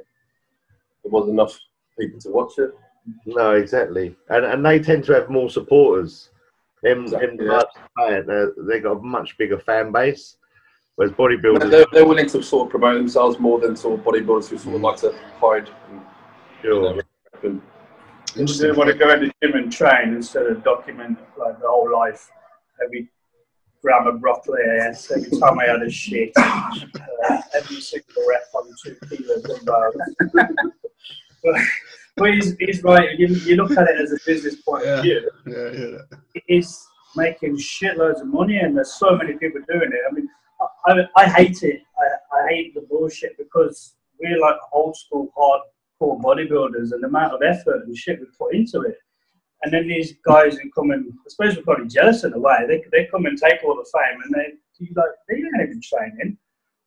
there wasn't enough people to watch it. No, exactly, and they tend to have more supporters. Exactly, they got a much bigger fan base, whereas bodybuilders they're willing to sort of promote themselves more than sort of bodybuilders who sort of like to hide. Sure. They want to go in the gym and train instead of document like the whole life. Every gram of broccoli, every time I had a shit, every single rep on 2 kilos of dumbbells. But he's right. You look at it as a business point of view. It's making shitloads of money, and there's so many people doing it. I mean, I hate it. I hate the bullshit because we're like old school, hardcore bodybuilders, and the amount of effort and shit we put into it. And then these guys who come in, I suppose we're probably jealous in a way. They come and they ain't even training.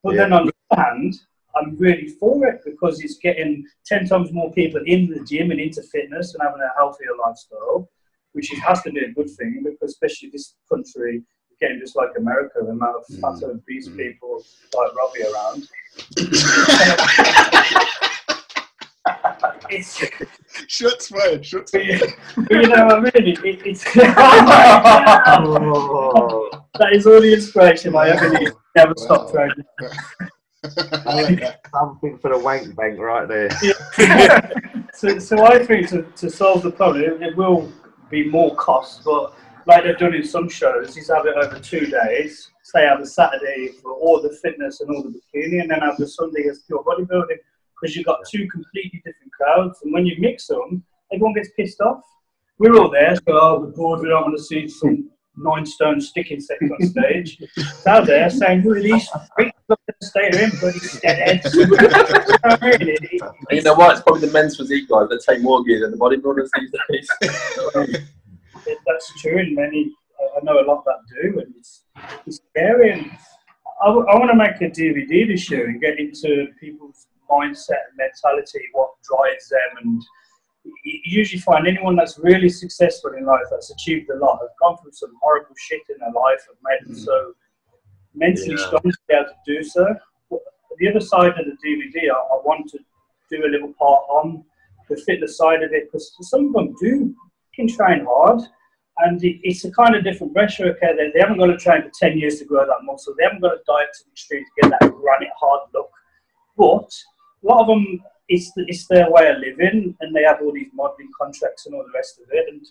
But then on the other hand, I'm really for it because it's getting 10 times more people in the gym and into fitness and having a healthier lifestyle, which has to be a good thing because especially this country, getting just like America, the amount of fat and obese people like Robbie around. It's shots fired. But you know what I mean? It's that is all the inspiration I ever need. Never stop training. Something for the wank bank right there. Yeah. so I think to solve the problem, it will be more cost, but like they've done in some shows, is have it over 2 days. Say have a Saturday for all the fitness and all the bikini, and then have the Sunday as pure bodybuilding, because you've got 2 completely different crowds, and when you mix them, everyone gets pissed off. We're all there, so we're bored, we don't want to see some 9-stone sticking sex on stage. It's out there saying, who are these freaks up in the state of him, bloody steadheads? You know what? It's probably the men's physique guys that take more gear than the bodybuilders these days. That's true, and many, I know a lot that do, and it's scary. And I want to make a DVD this year and get into people's mindset and mentality, what drives them. And you usually find anyone that's really successful in life, that's achieved a lot, have gone through some horrible shit in their life, have made them so mentally strong to be able to do so. The other side of the DVD, I want to do a little part on the fitness side of it, because some of them can train hard, and it's a kind of different pressure. Okay, they haven't got to train for 10 years to grow that muscle. They haven't got to diet to the extreme to get that granite hard look. But a lot of them, it's their way of living, and they have all these modelling contracts and all the rest of it. And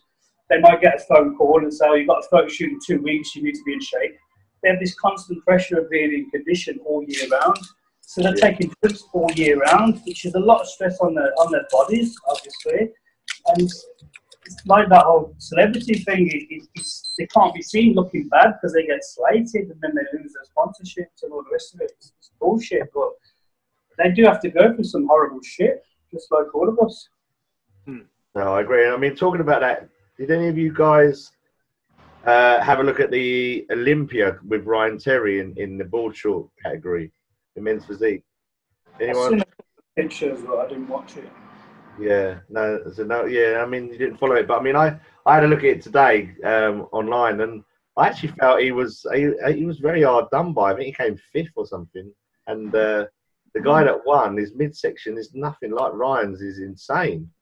they might get a phone call and say, "Oh, you've got a photo shoot in 2 weeks. You need to be in shape." They have this constant pressure of being in condition all year round. So they're taking trips all year round, which is a lot of stress on their bodies, obviously. And it's like that whole celebrity thing. They can't be seen looking bad because they get slated, and then they lose their sponsorships and all the rest of it. It's bullshit, but they do have to go through some horrible shit, just like all of us. No, I agree. I mean, talking about that, did any of you guys have a look at the Olympia with Ryan Terry in the board short category, the men's physique? Anyone? I've seen a couple of pictures, but I didn't watch it. Yeah, no, so no, yeah. I mean, you didn't follow it, but I mean, I had a look at it today online, and I actually felt he was very hard done by. I think he came 5th or something, and the guy that won, his midsection is nothing like Ryan's. Is insane,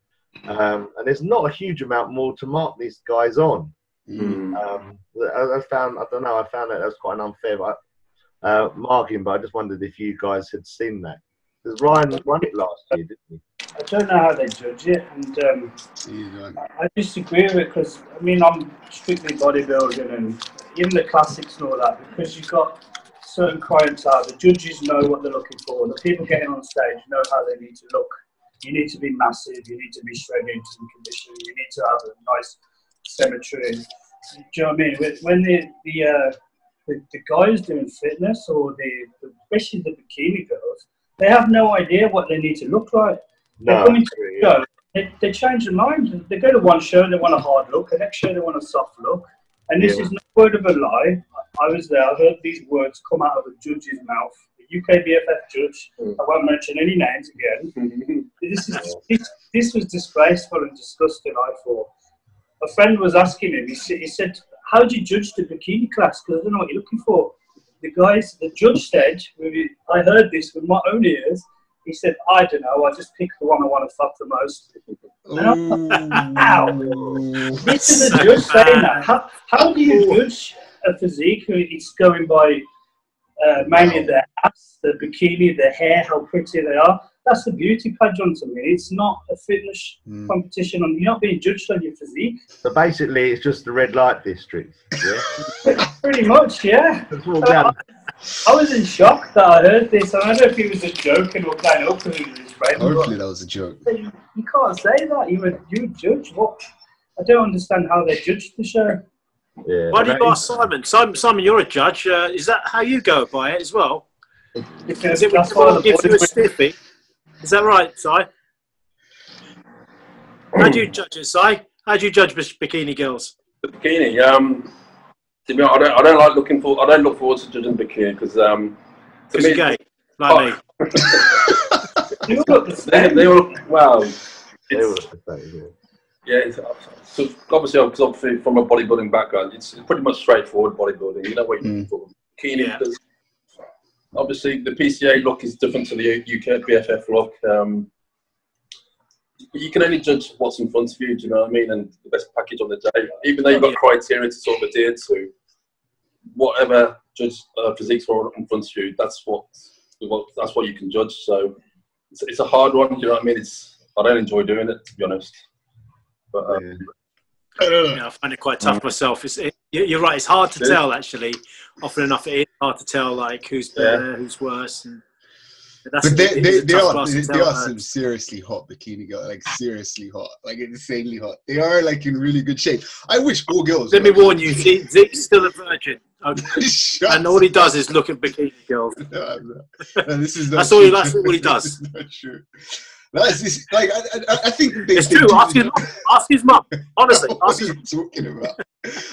and there's not a huge amount more to mark these guys on. I found that was quite an unfair marking, but I just wondered if you guys had seen that, because Ryan won it last year, didn't he? I don't know how they judge it, and I disagree with it, because I mean, I'm strictly bodybuilding, and even the classics and all that, because you've got certain clientele, the judges know what they're looking for, the people getting on stage know how they need to look. You need to be massive, you need to be shredded in condition, you need to have a nice symmetry. Do you know what I mean? When the guys doing fitness, or especially the bikini girls, they have no idea what they need to look like. They come into the show, they change their mind. They go to one show, they want a hard look. The next show, they want a soft look. And this is no word of a lie. I was there. I heard these words come out of a judge's mouth. The UK BFF judge. I won't mention any names again. This was disgraceful and disgusting, I thought. A friend was asking him. He said, "How do you judge the bikini class? Because I don't know what you're looking for." The judge said, I heard this with my own ears. He said, "I don't know. I just pick the one I want to fuck the most." Ow! This is a judge saying that. How do you judge a physique? It's going by mainly their ass, the bikini, their hair, how pretty they are. That's the beauty pageant to me. It's not a fitness competition. You're not being judged on your physique. So basically, it's just the red light district. Yeah. Pretty much, yeah. I was in shock that I heard this. I don't know if he was a joke and we're playing up because he was his friend. Hopefully that was a joke. You can't say that. You judge what? I don't understand how they judge the show. Yeah. Why do you ask Simon? Simon, you're a judge. Is that how you go by it as well? Because it would give you a stiffy. Is that right, Si? How do you judge it, Si? How do you judge bikini girls? The bikini, to be honest, I don't look forward to judging bikini because you're gay, like me. You look the same. They all well. They all look the same. Yeah, so obviously from a bodybuilding background, it's pretty much straightforward bodybuilding. You know what you're looking for. Bikini. Yeah. Obviously, the PCA look is different to the UK BFF look. You can only judge what's in front of you, do you know what I mean? And the best package on the day. Even though you've got criteria to sort of adhere to, whatever judge physiques are in front of you, that's what that's what you can judge. So it's a hard one. You know what I mean? I don't enjoy doing it, to be honest. But I find it quite tough myself. You're right. It's hard to tell, actually. Often enough, it is hard to tell like who's better, who's worse. And but there are some seriously hot bikini girls, like seriously hot, like insanely hot. They are like in really good shape. I wish all girls. Let me warn you, Zeke's still a virgin. Okay. And all he does is look at bikini girls. No, this is that's all he does. This is not true. That's like I think it's true. Ask his mum. Honestly, ask his mum. Talking about.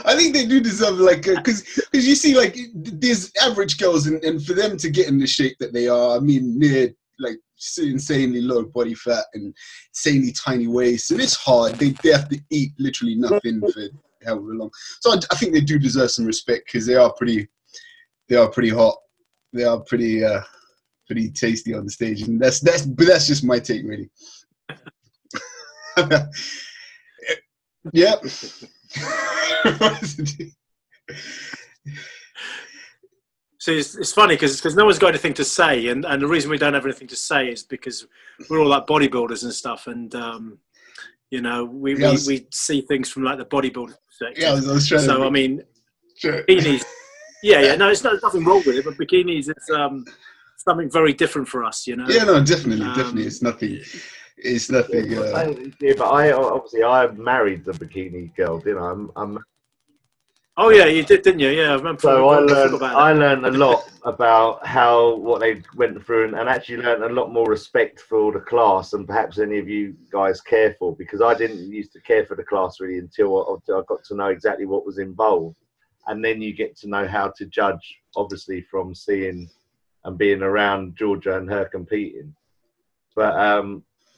I think they do deserve like because you see like there's average girls and for them to get in the shape that they are, I mean, near like insanely low body fat and insanely tiny waist, and it's hard. They have to eat literally nothing for however long. So I think they do deserve some respect because they are pretty hot. They are pretty tasty on the stage, and that's just my take, really. Yeah. So it's funny because no one's got anything to say, and the reason we don't have anything to say is because we're all like bodybuilders and stuff, and you know we see things from like the bodybuilder perspective. Yeah, I was trying so to... I mean, sure. Bikinis. Yeah. No, it's nothing wrong with it, but bikinis, it's something very different for us, you know. Yeah, no, definitely. It's nothing. It's nothing. Yeah, but I married the bikini girl, didn't I? I'm Oh yeah, you did, didn't you? Yeah, I remember. So I learned a lot about what they went through, and actually learned a lot more respect for the class than perhaps any of you guys care for, because I didn't used to care for the class really until I got to know exactly what was involved, and then you get to know how to judge, obviously, from seeing and being around Georgia and her competing. But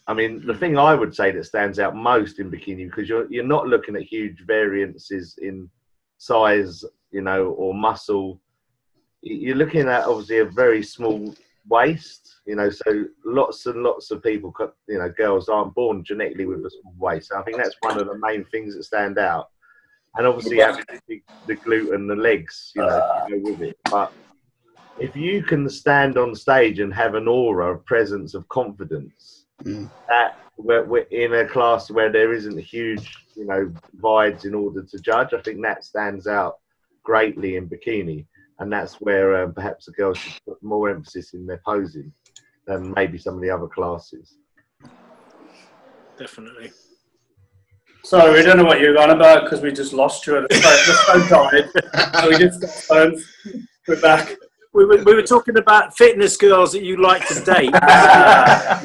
I mean, the thing I would say that stands out most in bikini, because you're not looking at huge variances in size, you know, or muscle. You're looking at obviously a very small waist, you know, so lots and lots of people, you know, girls aren't born genetically with a small waist. So I think that's one of the main things that stand out. And obviously having the glute and the legs, you know, to go with it. But if you can stand on stage and have an aura of presence of confidence, that we're in a class where there isn't huge, you know, divides in order to judge, I think that stands out greatly in bikini, and that's where perhaps the girls should put more emphasis in their posing than maybe some of the other classes. Definitely. So we don't know what you're on about because we just lost you. The phone died. So we just got phones. We're back. We were talking about fitness girls that you like to date.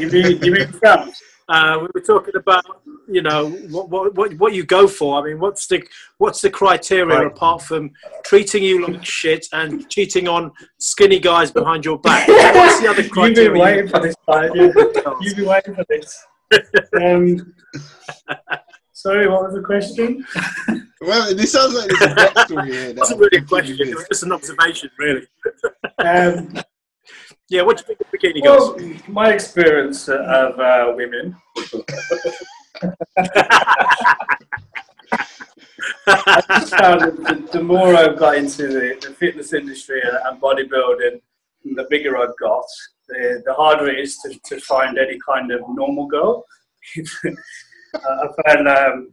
You mean France? We were talking about, you know, what you go for. I mean, what's the criteria apart from treating you like shit and cheating on skinny guys behind your back? What's the other criteria? You've been waiting for this, You've been waiting for this. Sorry, what was the question? Well, this sounds like there's a backstory here. That's a really a question. It was just an observation, really. Yeah, what do you think of bikini girls? Well, my experience of women. I just found that the more I've got into the fitness industry and bodybuilding, the bigger I've got, the harder it is to find any kind of normal girl. I found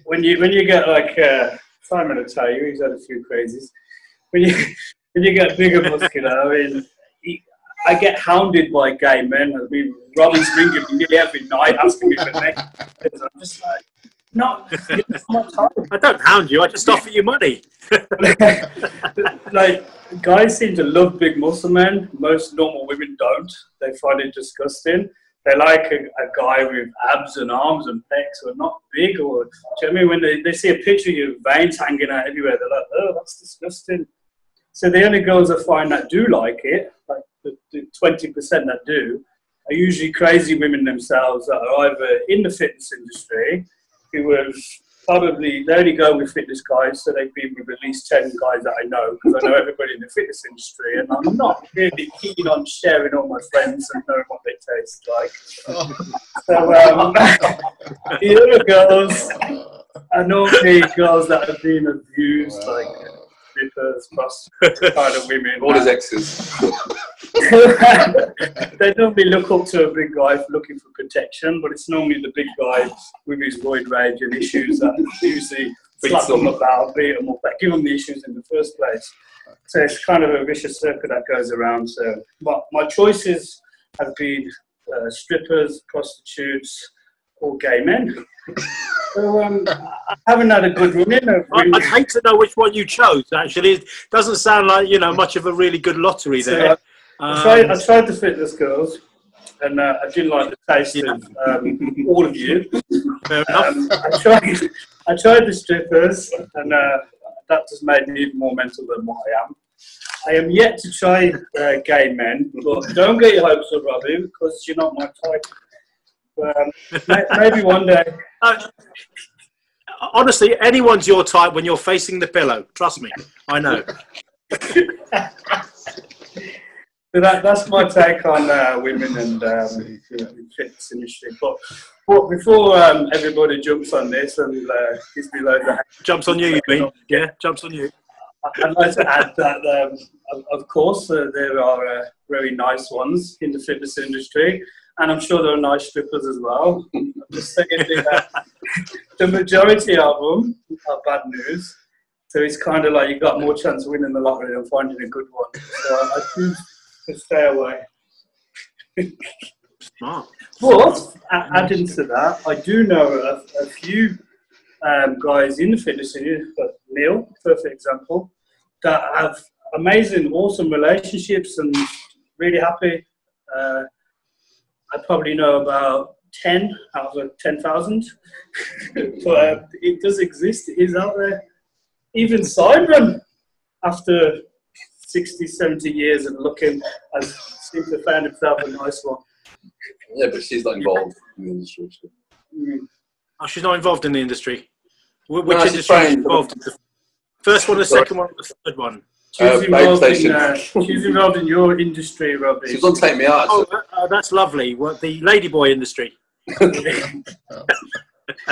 when you get like Simon will tell you, he's had a few crazies. When you get bigger muscular, I mean, I get hounded by gay men. I mean, Robbie's ringing me nearly every night asking me for next. I'm just like, no, it's not time. I don't hound you. I just offer you money. Like, guys seem to love big muscle men. Most normal women don't. They find it disgusting. They like a guy with abs and arms and pecs who are not big. Or, do you know what I mean? When they see a picture of you, veins hanging out everywhere, they're like, oh, that's disgusting. So the only girls I find that do like it, like the 20% that do, are usually crazy women themselves that are either in the fitness industry, who have probably, they only go with fitness guys, so they've been with at least 10 guys that I know, because I know everybody in the fitness industry, and I'm not really keen on sharing all my friends and knowing what they taste like. So the other girls are normally girls that have been abused, like strippers, plus kind of women. All his exes. They normally look up to a big guy for looking for protection, but it's normally the big guy with his roid rage and issues that usually slap them about, beat them up, that give them the issues in the first place. So it's kind of a vicious circle that goes around. So my choices have been strippers, prostitutes, or gay men. So I haven't had a good run in. I'd hate to know which one you chose, actually. It doesn't sound like, you know, much of a really good lottery there. I tried the fitness girls, and I didn't like the taste of all of you. Fair enough. I tried the strippers, and that just made me even more mental than what I am. I am yet to try gay men, but don't get your hopes up, Robbie, because you're not my type. Maybe one day. Honestly, anyone's your type when you're facing the pillow. Trust me, I know. So that's my take on women and the fitness industry. But before everybody jumps on this and gives me loads of jumps on you, you mean? Yeah, jumps on you. I'd like to add that, of course, there are very nice ones in the fitness industry, and I'm sure there are nice strippers as well. I'm just saying that the majority of them are bad news. So it's kind of like you've got more chance of winning the lottery than finding a good one. So I choose to stay away. Smart. But adding to that, I do know a few guys in the fitness industry, Neale, perfect example, that have amazing, awesome relationships and really happy. I probably know about 10 out of 10,000, but it does exist. It is out there. Even Simon, after 60, 70 years of looking, has seemed to have found himself a nice one. Yeah, but she's not involved in the industry. Oh, she's not involved in the industry. Which No, industry is involved in? The first one, the second one, or the third one? She's involved in your industry, Robbie. She's going to take me out. Oh, that's lovely. What, the ladyboy industry? I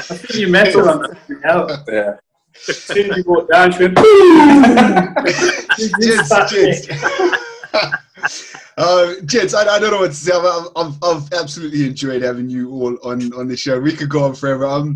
think you met her on something else. Yeah. As soon as you walked down, she went, Gents, I don't know what to say. I've absolutely enjoyed having you all on the show. We could go on forever.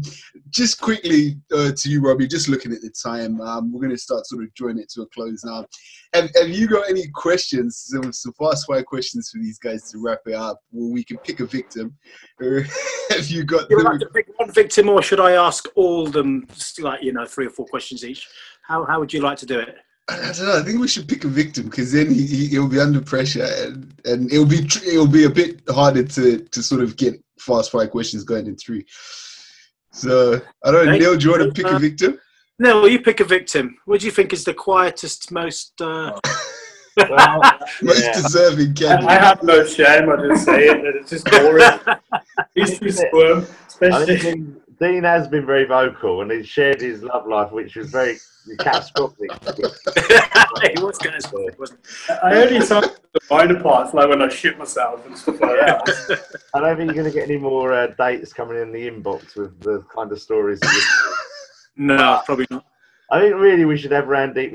Just quickly to you, Robbie, just looking at the time, we're going to start sort of drawing it to a close now. Have you got any questions, some fast-fire questions for these guys to wrap it up? Well, we can pick a victim. Have you got... Would you like to pick one victim, or should I ask all of them, like, you know, 3 or 4 questions each? How would you like to do it? I don't know. I think we should pick a victim, because then he'll be under pressure, and it'll be a bit harder to sort of get fast-fire questions going in 3. So I don't know, Neale, do you want to pick a victim? No, you pick a victim. What do you think is the quietest, most deserving candidate? I have no shame. I just say it. It's just boring. He's too squirm. Especially. Dean has been very vocal, and he shared his love life, which was very catastrophic. He was catastrophic, wasn't he? I only saw the minor parts, like when I shit myself and stuff like that. I don't think you're going to get any more dates coming in the inbox with the kind of stories. No, probably not. I think really we should have Randeep.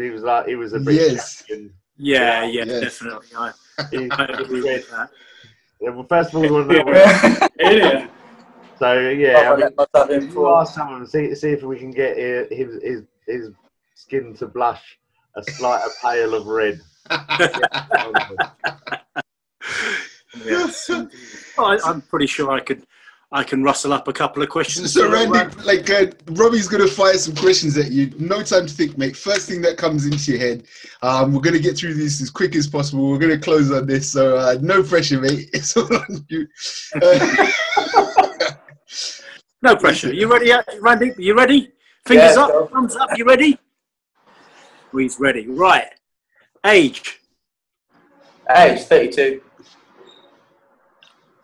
He was a British champion. Yeah, definitely. I agree with that. Yeah, well, first of all, we want to know. So yeah, we'll ask someone, see if we can get his skin to blush a slight pale of red. Yes. I'm pretty sure I can rustle up a couple of questions. So Randy, Robbie's going to fire some questions at you. No time to think, mate. First thing that comes into your head. We're going to get through this as quick as possible. We're going to close on this, so no pressure, mate. It's all on you. No pressure. You ready, Randy? You ready? Fingers up, thumbs up. You ready? He's ready. Right. Age? 32.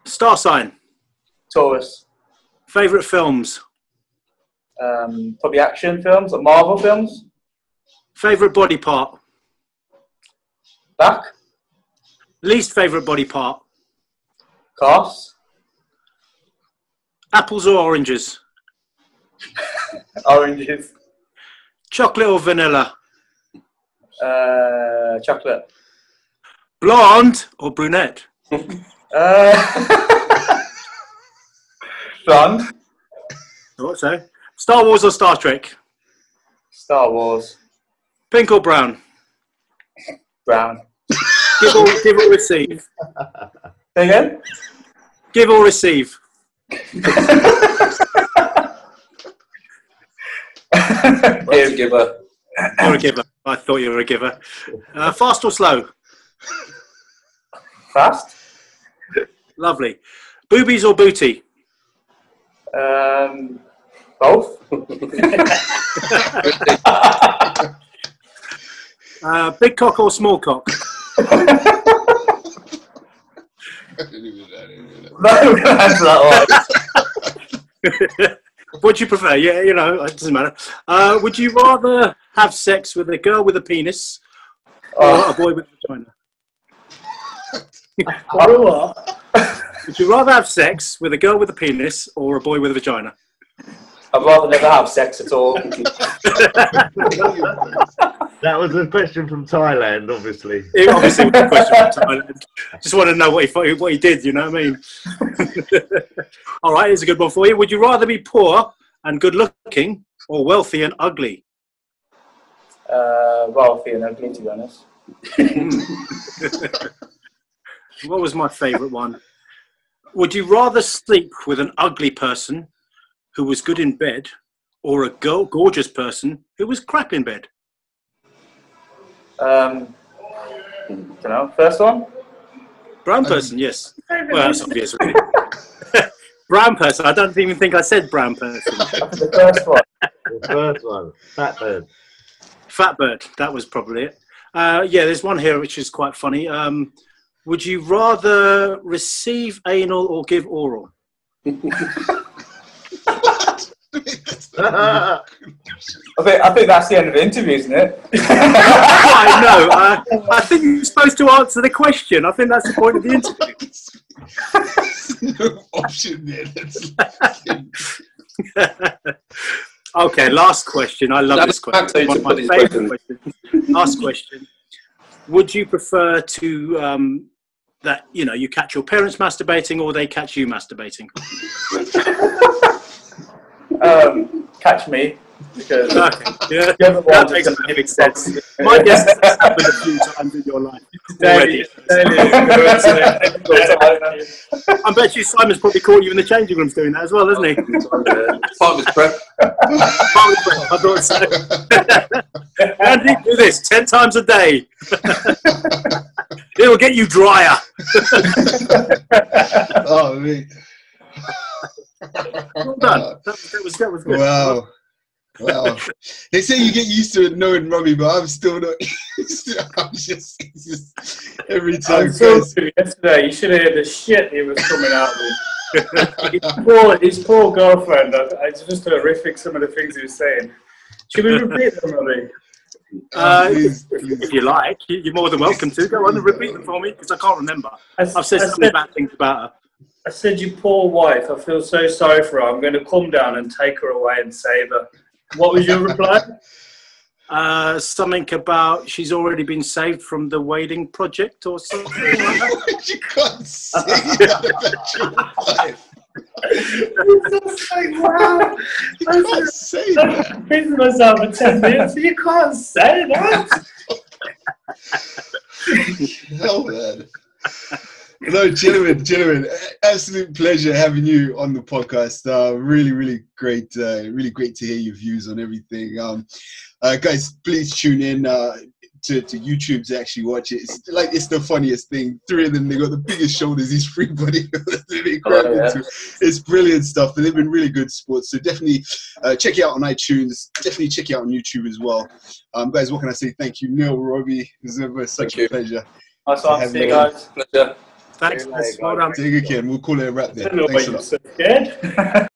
Star sign? Taurus. Favourite films? Probably action films or Marvel films. Favourite body part? Back. Least favourite body part? Calves. Apples or oranges? Oranges. Chocolate or vanilla? Chocolate. Blonde or brunette? Blonde. What so? Star Wars or Star Trek? Star Wars. Pink or brown? Brown. Give or receive? Say again? Give or receive? Giver. You're a giver. I thought you were a giver. Fast or slow? Fast. Lovely. Boobies or booty? Both. Big cock or small cock? No, answer that one. What do you prefer? Yeah, you know, it doesn't matter. Would you rather have sex with a girl with a penis or a boy with a vagina? Would you rather have sex with a girl with a penis or a boy with a vagina? I'd rather never have sex at all. That was a question from Thailand, obviously. It obviously was a question from Thailand. Just want to know what he did, you know what I mean? All right, here's a good one for you. Would you rather be poor and good looking or wealthy and ugly? Wealthy and ugly, to be honest. What was my favourite one? Would you rather sleep with an ugly person who was good in bed or a gorgeous person who was crap in bed? Don't know. First one? Brown person, yes. Well, that's obvious, really. Brown person. I don't even think I said brown person. The first one. The first one. Fat bird. Fat bird. That was probably it. Yeah, there's one here which is quite funny. Would you rather receive anal or give oral? I think that's the end of the interview, isn't it? I know. I think you're supposed to answer the question. I think that's the point of the interview. No option there. Okay, last question. I love this question. One of my favourite questions. Last question. Would you prefer to that you catch your parents masturbating or they catch you masturbating? Catch me, because yeah, that makes perfect sense. My guess has happened a few times in your life already. I bet you Simon's probably caught you in the changing rooms doing that as well, hasn't he? Part of his prep. I thought so. Randeep, do this 10 times a day. It'll get you drier. Oh, mate. Well done. That was good. Wow. They say you get used to it knowing Robbie, but I'm still not used to it. It's just every time. I saw you yesterday. You should have heard the shit he was coming out with. His poor girlfriend. It's just horrific, some of the things he was saying. Should we repeat them, Robbie? If you like, you're more than welcome to. Go on and repeat them for me, because I can't remember. I've said so many bad things about her. I said, you poor wife, I feel so sorry for her. I'm going to come down and take her away and save her. What was your reply? Something about she's already been saved from the Wading Project or something like that. You can't say that about your wife. Wow. You can't say that. I'm beating myself for 10 minutes. You can't say that. Hell, man. No, gentlemen, absolute pleasure having you on the podcast. Really great to hear your views on everything. Guys, please tune in to YouTube to actually watch it. It's the funniest thing. Three of them, they got the biggest shoulders. These free bodybuilders. It's brilliant stuff. And they've been really good sports. So definitely check it out on iTunes. Definitely check it out on YouTube as well. Guys, what can I say? Thank you, Neale, Robbie. It's never such a pleasure. Nice one. See you guys. Pleasure. Thanks. Well done. Take a care. We'll call it a wrap there. I don't know why you're so scared.